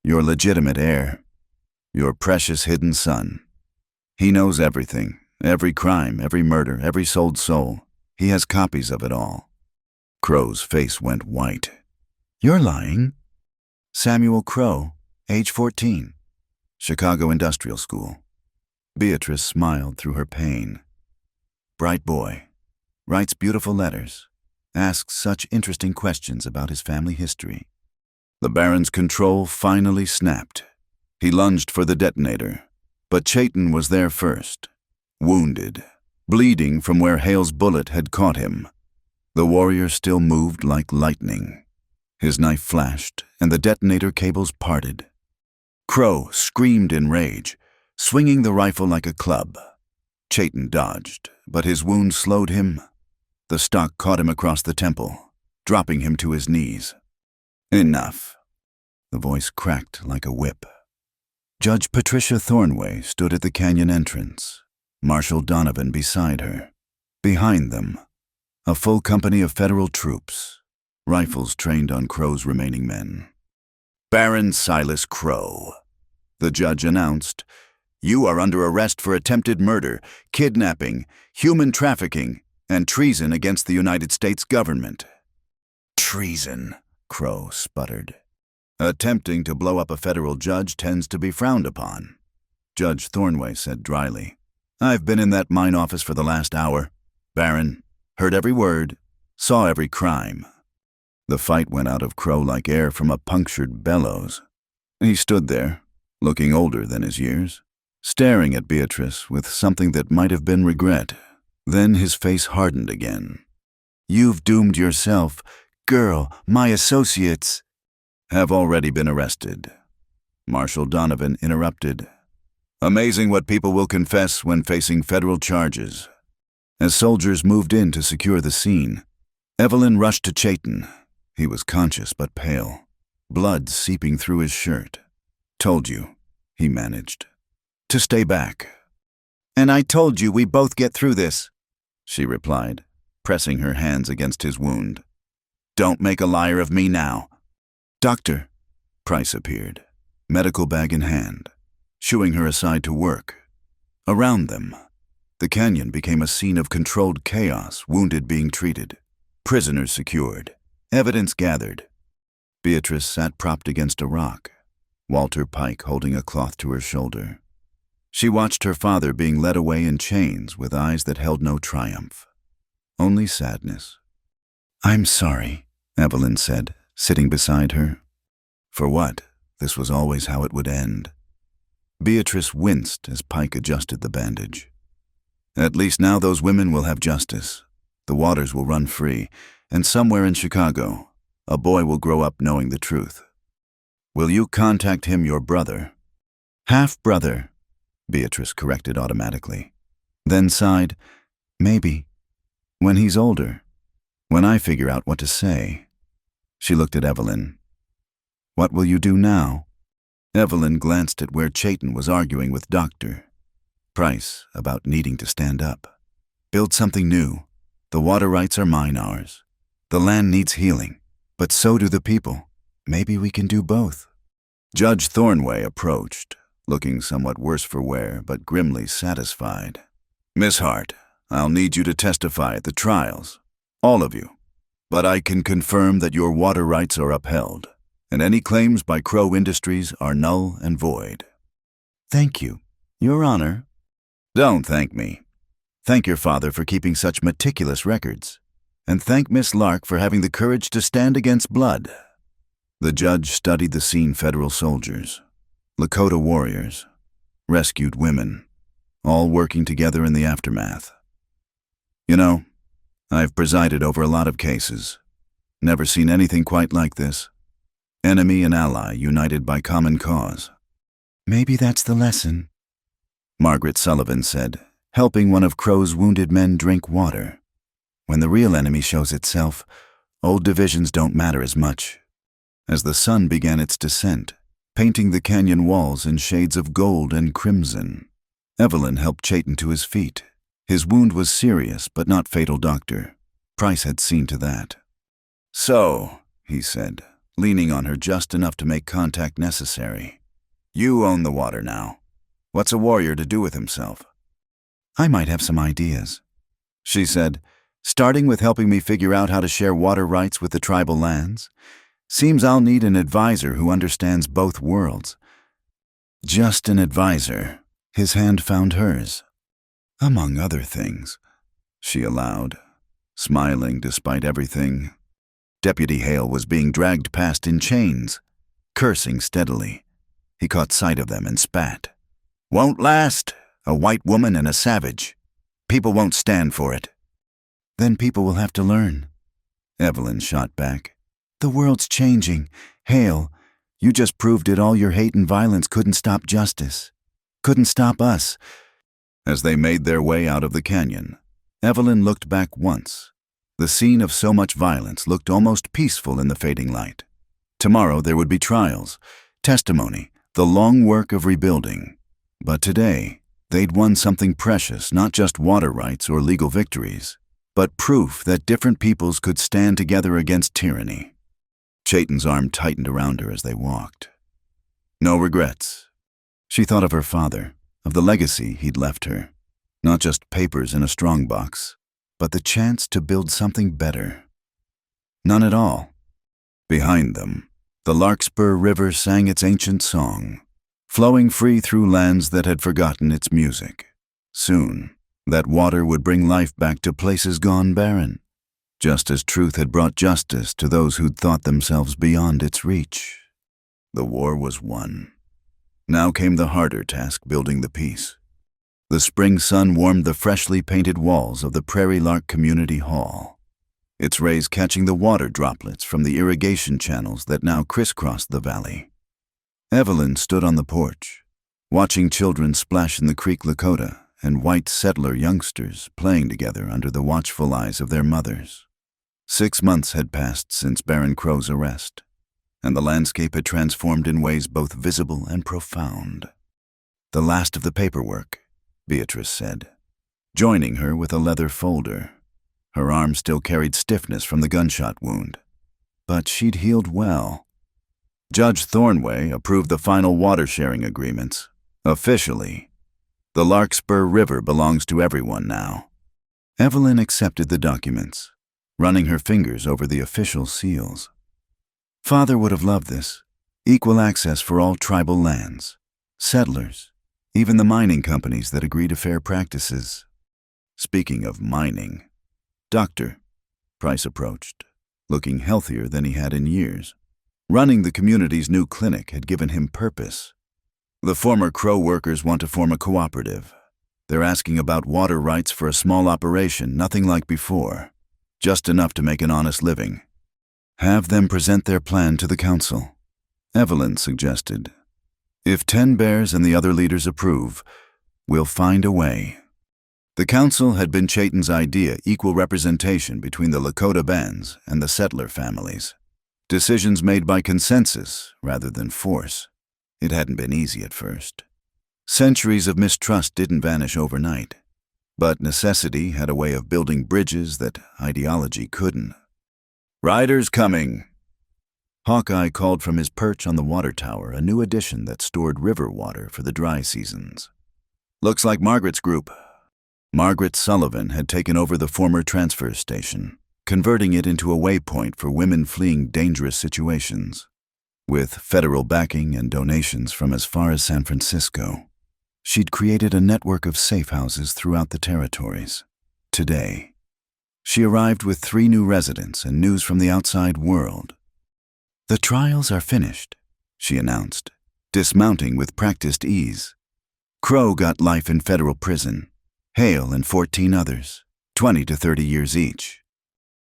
Your legitimate heir. Your precious hidden son. He knows everything, every crime, every murder, every sold soul. He has copies of it all." Crow's face went white. "You're lying." "Samuel Crow, age 14. Chicago Industrial School." Beatrice smiled through her pain. "Bright boy. Writes beautiful letters. Asks such interesting questions about his family history." The Baron's control finally snapped. He lunged for the detonator, but Chayton was there first, wounded, bleeding from where Hale's bullet had caught him. The warrior still moved like lightning. His knife flashed, and the detonator cables parted. Crow screamed in rage, swinging the rifle like a club. Chayton dodged, but his wound slowed him. The stock caught him across the temple, dropping him to his knees. "Enough." The voice cracked like a whip. Judge Patricia Thornway stood at the canyon entrance, Marshal Donovan beside her. Behind them, a full company of federal troops, rifles trained on Crow's remaining men. "Baron Silas Crow," the judge announced, "you are under arrest for attempted murder, kidnapping, human trafficking, and treason against the United States government." "Treason," Crow sputtered. "Attempting to blow up a federal judge tends to be frowned upon," Judge Thornway said dryly. "I've been in that mine office for the last hour, Baron. Heard every word, saw every crime." The fight went out of Crow like air from a punctured bellows. He stood there, looking older than his years, staring at Beatrice with something that might have been regret. Then his face hardened again. "You've doomed yourself. Girl, my associates..." "Have already been arrested," Marshal Donovan interrupted. "Amazing what people will confess when facing federal charges." As soldiers moved in to secure the scene, Evelyn rushed to Chayton. He was conscious but pale, blood seeping through his shirt. "Told you," he managed, "to stay back." "And I told you we both get through this," she replied, pressing her hands against his wound. "Don't make a liar of me now." "Doctor," Price appeared, medical bag in hand, shooing her aside to work. Around them, the canyon became a scene of controlled chaos, wounded being treated, prisoners secured, Evidence gathered. Beatrice sat propped against a rock, Walter Pike holding a cloth to her shoulder. She watched her father being led away in chains with eyes that held no triumph, only sadness. "I'm sorry," Evelyn said, sitting beside her. For what? This was always how it would end. Beatrice winced as Pike adjusted the bandage. "At least now those women will have justice. The waters will run free, and somewhere in Chicago, a boy will grow up knowing the truth. Will you contact him, your brother?" "Half-brother," Beatrice corrected automatically. Then sighed, "Maybe. When he's older. When I figure out what to say." She looked at Evelyn. "What will you do now?" Evelyn glanced at where Chayton was arguing with Dr. Price about needing to stand up. "Build something new. The water rights are mine, ours. The land needs healing, but so do the people. Maybe we can do both." Judge Thornway approached, looking somewhat worse for wear, but grimly satisfied. "Miss Hart, I'll need you to testify at the trials. All of you. But I can confirm that your water rights are upheld, and any claims by Crow Industries are null and void." "Thank you, Your Honor." "Don't thank me. Thank your father for keeping such meticulous records, and thank Miss Lark for having the courage to stand against blood." The judge studied the scene: federal soldiers, Lakota warriors, rescued women, all working together in the aftermath. "You know, I've presided over a lot of cases. Never seen anything quite like this. Enemy and ally united by common cause." "Maybe that's the lesson," Margaret Sullivan said, helping one of Crow's wounded men drink water. "When the real enemy shows itself, old divisions don't matter as much." As the sun began its descent, painting the canyon walls in shades of gold and crimson, Evelyn helped Chayton to his feet. His wound was serious, but not fatal, Doctor. Price had seen to that. "So," he said, leaning on her just enough to make contact necessary, "you own the water now. What's a warrior to do with himself?" "I might have some ideas," she said, "starting with helping me figure out how to share water rights with the tribal lands. Seems I'll need an advisor who understands both worlds." "Just an advisor." His hand found hers. "Among other things," she allowed, smiling despite everything. Deputy Hale was being dragged past in chains, cursing steadily. He caught sight of them and spat. "Won't last. A white woman and a savage. People won't stand for it." "Then people will have to learn," Evelyn shot back. "The world's changing. Hale, you just proved it. All your hate and violence couldn't stop justice. Couldn't stop us." As they made their way out of the canyon, Evelyn looked back once. The scene of so much violence looked almost peaceful in the fading light. Tomorrow there would be trials, testimony, the long work of rebuilding. But today, they'd won something precious, not just water rights or legal victories, but proof that different peoples could stand together against tyranny. Chayton's arm tightened around her as they walked. No regrets. She thought of her father, of the legacy he'd left her. Not just papers in a strongbox, but the chance to build something better. None at all. Behind them, the Larkspur River sang its ancient song, flowing free through lands that had forgotten its music. Soon, that water would bring life back to places gone barren, just as truth had brought justice to those who'd thought themselves beyond its reach. The war was won. Now came the harder task: building the peace. The spring sun warmed the freshly painted walls of the Prairie Lark Community Hall, its rays catching the water droplets from the irrigation channels that now crisscrossed the valley. Evelyn stood on the porch, watching children splash in the creek Lakota and white settler youngsters playing together under the watchful eyes of their mothers. 6 months had passed since Baron Crow's arrest, and the landscape had transformed in ways both visible and profound. "The last of the paperwork," Beatrice said, joining her with a leather folder. Her arm still carried stiffness from the gunshot wound, but she'd healed well. Judge Thornway approved the final water-sharing agreements. Officially, the Larkspur River belongs to everyone now. Evelyn accepted the documents, running her fingers over the official seals. Father would have loved this. Equal access for all tribal lands, settlers, even the mining companies that agree to fair practices. Speaking of mining, Doctor, Price approached, looking healthier than he had in years. Running the community's new clinic had given him purpose. The former Crow workers want to form a cooperative. They're asking about water rights for a small operation, nothing like before, just enough to make an honest living. Have them present their plan to the council, Evelyn suggested. If 10 Bears and the other leaders approve, we'll find a way. The council had been Chayton's idea, equal representation between the Lakota bands and the settler families. Decisions made by consensus rather than force. It hadn't been easy at first. Centuries of mistrust didn't vanish overnight, but necessity had a way of building bridges that ideology couldn't. "Riders coming!" Hawkeye called from his perch on the water tower, a new addition that stored river water for the dry seasons. "Looks like Margaret's group." Margaret Sullivan had taken over the former transfer station, converting it into a waypoint for women fleeing dangerous situations. With federal backing and donations from as far as San Francisco, she'd created a network of safe houses throughout the territories. Today, she arrived with 3 new residents and news from the outside world. "The trials are finished," she announced, dismounting with practiced ease. Crow got life in federal prison, Hale and 14 others, 20 to 30 years each.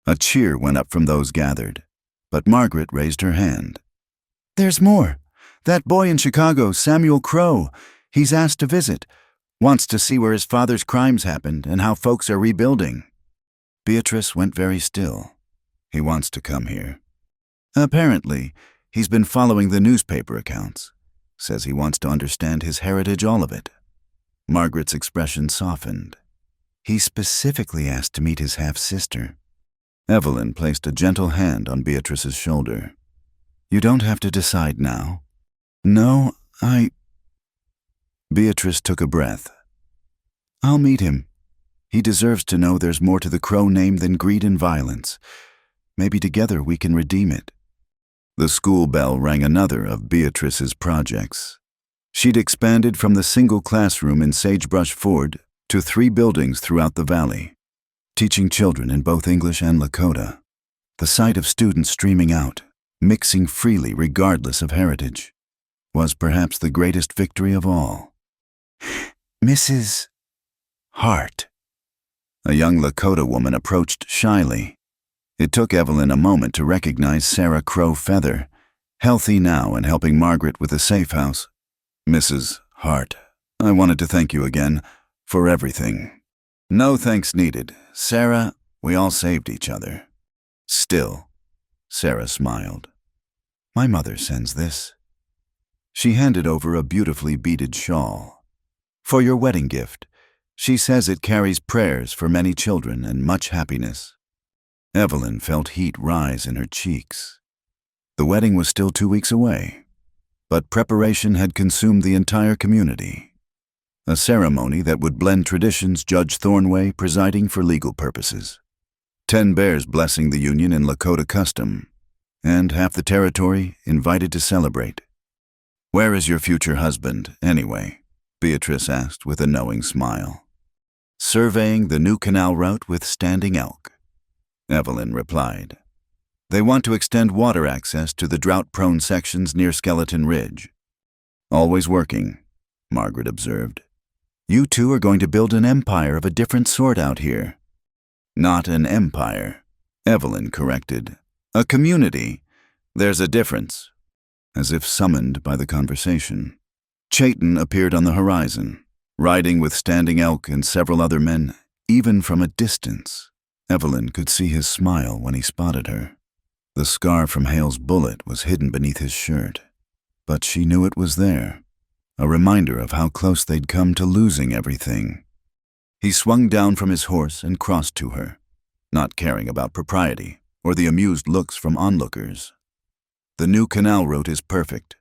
A cheer went up from those gathered, but Margaret raised her hand. "There's more. That boy in Chicago, Samuel Crow, he's asked to visit. Wants to see where his father's crimes happened and how folks are rebuilding." Beatrice went very still. "He wants to come here. Apparently, he's been following the newspaper accounts. Says he wants to understand his heritage, all of it." Margaret's expression softened. "He specifically asked to meet his half-sister." Evelyn placed a gentle hand on Beatrice's shoulder. "You don't have to decide now." "No, Beatrice took a breath. "I'll meet him. He deserves to know there's more to the Crow name than greed and violence. Maybe together we can redeem it." The school bell rang another of Beatrice's projects. She'd expanded from the single classroom in Sagebrush Ford to 3 buildings throughout the valley, teaching children in both English and Lakota. The sight of students streaming out, mixing freely regardless of heritage, was perhaps the greatest victory of all. "Mrs. Hart." A young Lakota woman approached shyly. It took Evelyn a moment to recognize Sarah Crow Feather, healthy now and helping Margaret with the safe house. "Mrs. Hart, I wanted to thank you again for everything." "No thanks needed. Sarah, we all saved each other." "Still," Sarah smiled. "My mother sends this." She handed over a beautifully beaded shawl. "For your wedding gift. She says it carries prayers for many children and much happiness." Evelyn felt heat rise in her cheeks. The wedding was still 2 weeks away, but preparation had consumed the entire community. A ceremony that would blend traditions, Judge Thornway presiding for legal purposes, 10 Bears blessing the union in Lakota custom, and half the territory invited to celebrate. "Where is your future husband, anyway?" Beatrice asked with a knowing smile. "Surveying the new canal route with Standing Elk," Evelyn replied. "They want to extend water access to the drought-prone sections near Skeleton Ridge." "Always working," Margaret observed. "You two are going to build an empire of a different sort out here." "Not an empire," Evelyn corrected. "A community. There's a difference." As if summoned by the conversation, Chayton appeared on the horizon, riding with Standing Elk and several other men, even from a distance. Evelyn could see his smile when he spotted her. The scar from Hale's bullet was hidden beneath his shirt, but she knew it was there, a reminder of how close they'd come to losing everything. He swung down from his horse and crossed to her, not caring about propriety or the amused looks from onlookers. "The new canal route is perfect.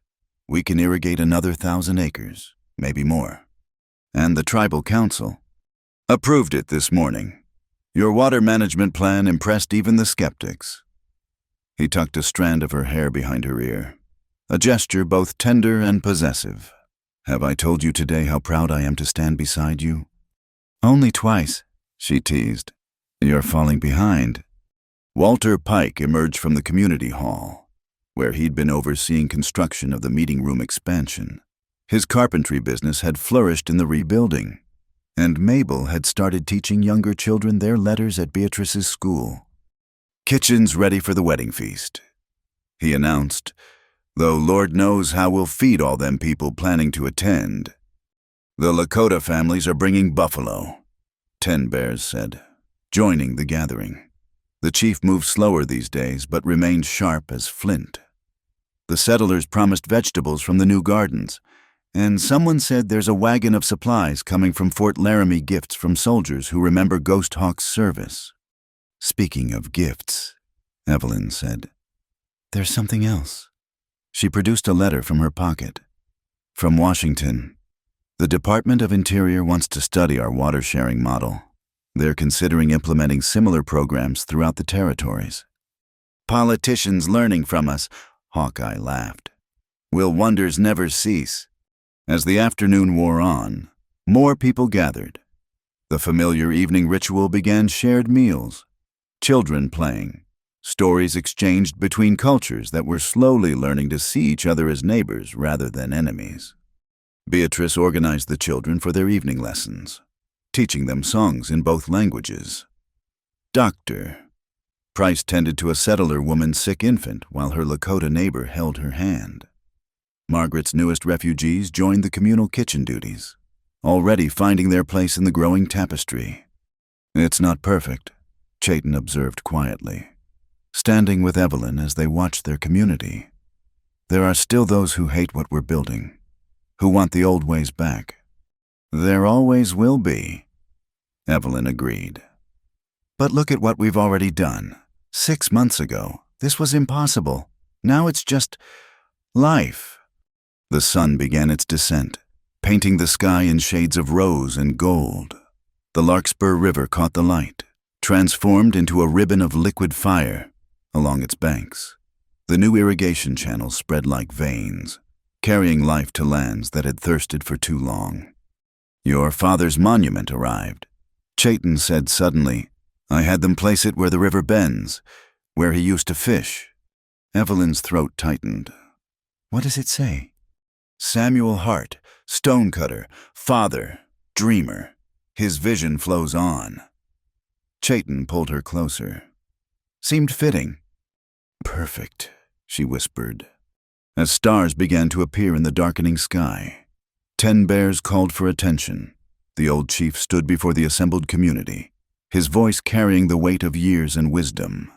We can irrigate another 1,000 acres, maybe more. And the tribal council approved it this morning." Your water management plan impressed even the skeptics. He tucked a strand of her hair behind her ear, a gesture both tender and possessive. Have I told you today how proud I am to stand beside you? Only twice, she teased. You're falling behind. Walter Pike emerged from the community hall, where he'd been overseeing construction of the meeting room expansion. His carpentry business had flourished in the rebuilding, and Mabel had started teaching younger children their letters at Beatrice's school. Kitchen's ready for the wedding feast, he announced, though Lord knows how we'll feed all them people planning to attend. The Lakota families are bringing buffalo, 10 bears said, joining the gathering. The chief moved slower these days, but remained sharp as flint. The settlers promised vegetables from the new gardens, and someone said there's a wagon of supplies coming from Fort Laramie, gifts from soldiers who remember Ghost Hawk's service. Speaking of gifts, Evelyn said, there's something else. She produced a letter from her pocket. From Washington. The Department of Interior wants to study our water-sharing model. They're considering implementing similar programs throughout the territories. Politicians learning from us, Hawkeye laughed. Will wonders never cease? As the afternoon wore on, more people gathered. The familiar evening ritual began: shared meals, children playing, stories exchanged between cultures that were slowly learning to see each other as neighbors rather than enemies. Beatrice organized the children for their evening lessons, teaching them songs in both languages. Doctor Price tended to a settler woman's sick infant while her Lakota neighbor held her hand. Margaret's newest refugees joined the communal kitchen duties, already finding their place in the growing tapestry. It's not perfect, Chayton observed quietly, standing with Evelyn as they watched their community. There are still those who hate what we're building, who want the old ways back. There always will be, Evelyn agreed. But look at what we've already done. 6 months ago, this was impossible. Now it's just life. The sun began its descent, painting the sky in shades of rose and gold. The Larkspur River caught the light, transformed into a ribbon of liquid fire along its banks. The new irrigation channels spread like veins, carrying life to lands that had thirsted for too long. Your father's monument arrived, Chayton said suddenly. I had them place it where the river bends, where he used to fish. Evelyn's throat tightened. What does it say? Samuel Hart, stonecutter, father, dreamer. His vision flows on. Chayton pulled her closer. Seemed fitting. Perfect, she whispered. As stars began to appear in the darkening sky, 10 bears called for attention. The old chief stood before the assembled community, his voice carrying the weight of years and wisdom.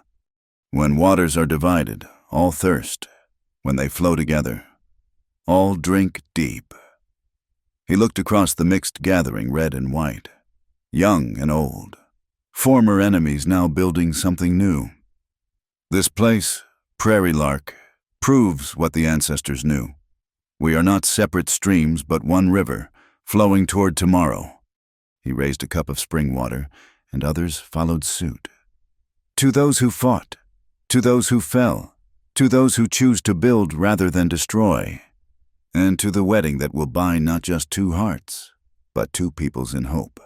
When waters are divided, all thirst. When they flow together, all drink deep. He looked across the mixed gathering, red and white, young and old, former enemies now building something new. This place, Prairie Lark, proves what the ancestors knew. We are not separate streams, but one river, flowing toward tomorrow. He raised a cup of spring water, and others followed suit. To those who fought, to those who fell, to those who choose to build rather than destroy, and to the wedding that will bind not just 2 hearts, but 2 peoples in hope.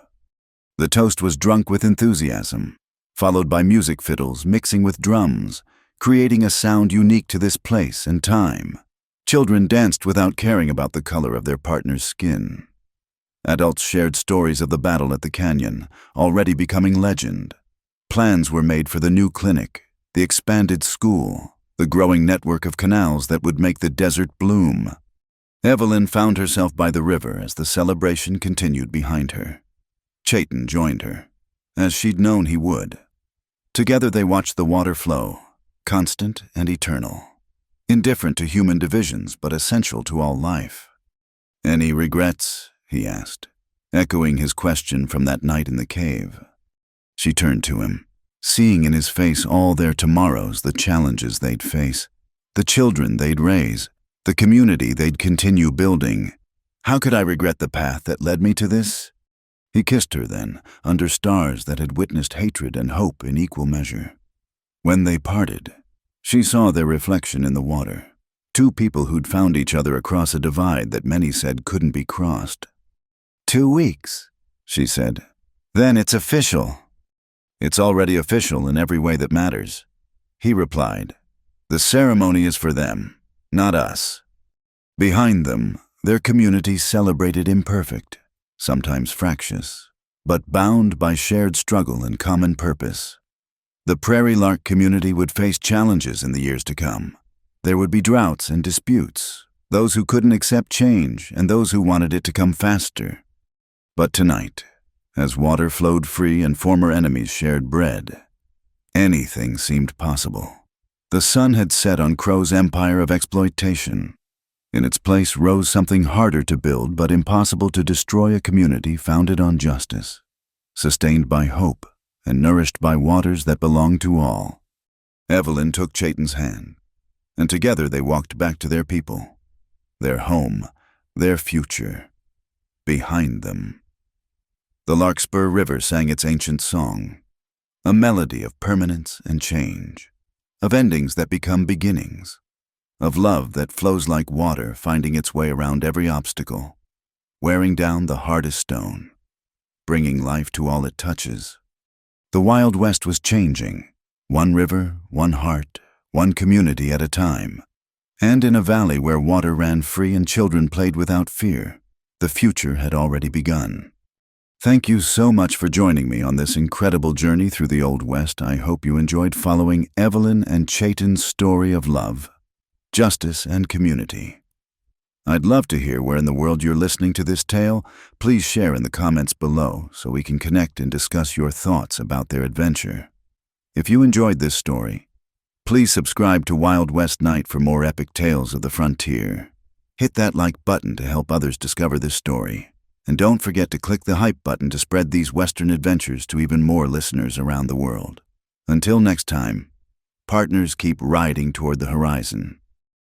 The toast was drunk with enthusiasm, followed by music fiddles mixing with drums, creating a sound unique to this place and time. Children danced without caring about the color of their partner's skin. Adults shared stories of the battle at the canyon, already becoming legend. Plans were made for the new clinic, the expanded school, the growing network of canals that would make the desert bloom. Evelyn found herself by the river as the celebration continued behind her. Chayton joined her, as she'd known he would. Together they watched the water flow, constant and eternal, indifferent to human divisions but essential to all life. Any regrets? He asked, echoing his question from that night in the cave. She turned to him, seeing in his face all their tomorrows, the challenges they'd face, the children they'd raise, the community they'd continue building. How could I regret the path that led me to this? He kissed her then, under stars that had witnessed hatred and hope in equal measure. When they parted, she saw their reflection in the water. Two people who'd found each other across a divide that many said couldn't be crossed. 2 weeks, she said. Then it's official. It's already official in every way that matters, he replied. The ceremony is for them, not us. Behind them, their community celebrated imperfect, sometimes fractious, but bound by shared struggle and common purpose. The prairie lark community would face challenges in the years to come. There would be droughts and disputes, those who couldn't accept change and those who wanted it to come faster. But tonight, as water flowed free and former enemies shared bread, anything seemed possible. The sun had set on Crow's empire of exploitation. In its place rose something harder to build but impossible to destroy, a community founded on justice, sustained by hope and nourished by waters that belonged to all. Evelyn took Chayton's hand, and together they walked back to their people, their home, their future, behind them. The Larkspur River sang its ancient song, a melody of permanence and change, of endings that become beginnings, of love that flows like water, finding its way around every obstacle, wearing down the hardest stone, bringing life to all it touches. The Wild West was changing, one river, one heart, one community at a time. And in a valley where water ran free and children played without fear, the future had already begun. Thank you so much for joining me on this incredible journey through the Old West. I hope you enjoyed following Evelyn and Chayton's story of love, justice, and community. I'd love to hear where in the world you're listening to this tale. Please share in the comments below so we can connect and discuss your thoughts about their adventure. If you enjoyed this story, please subscribe to Wild West Night for more epic tales of the frontier. Hit that like button to help others discover this story. And don't forget to click the hype button to spread these Western adventures to even more listeners around the world. Until next time, partners, keep riding toward the horizon.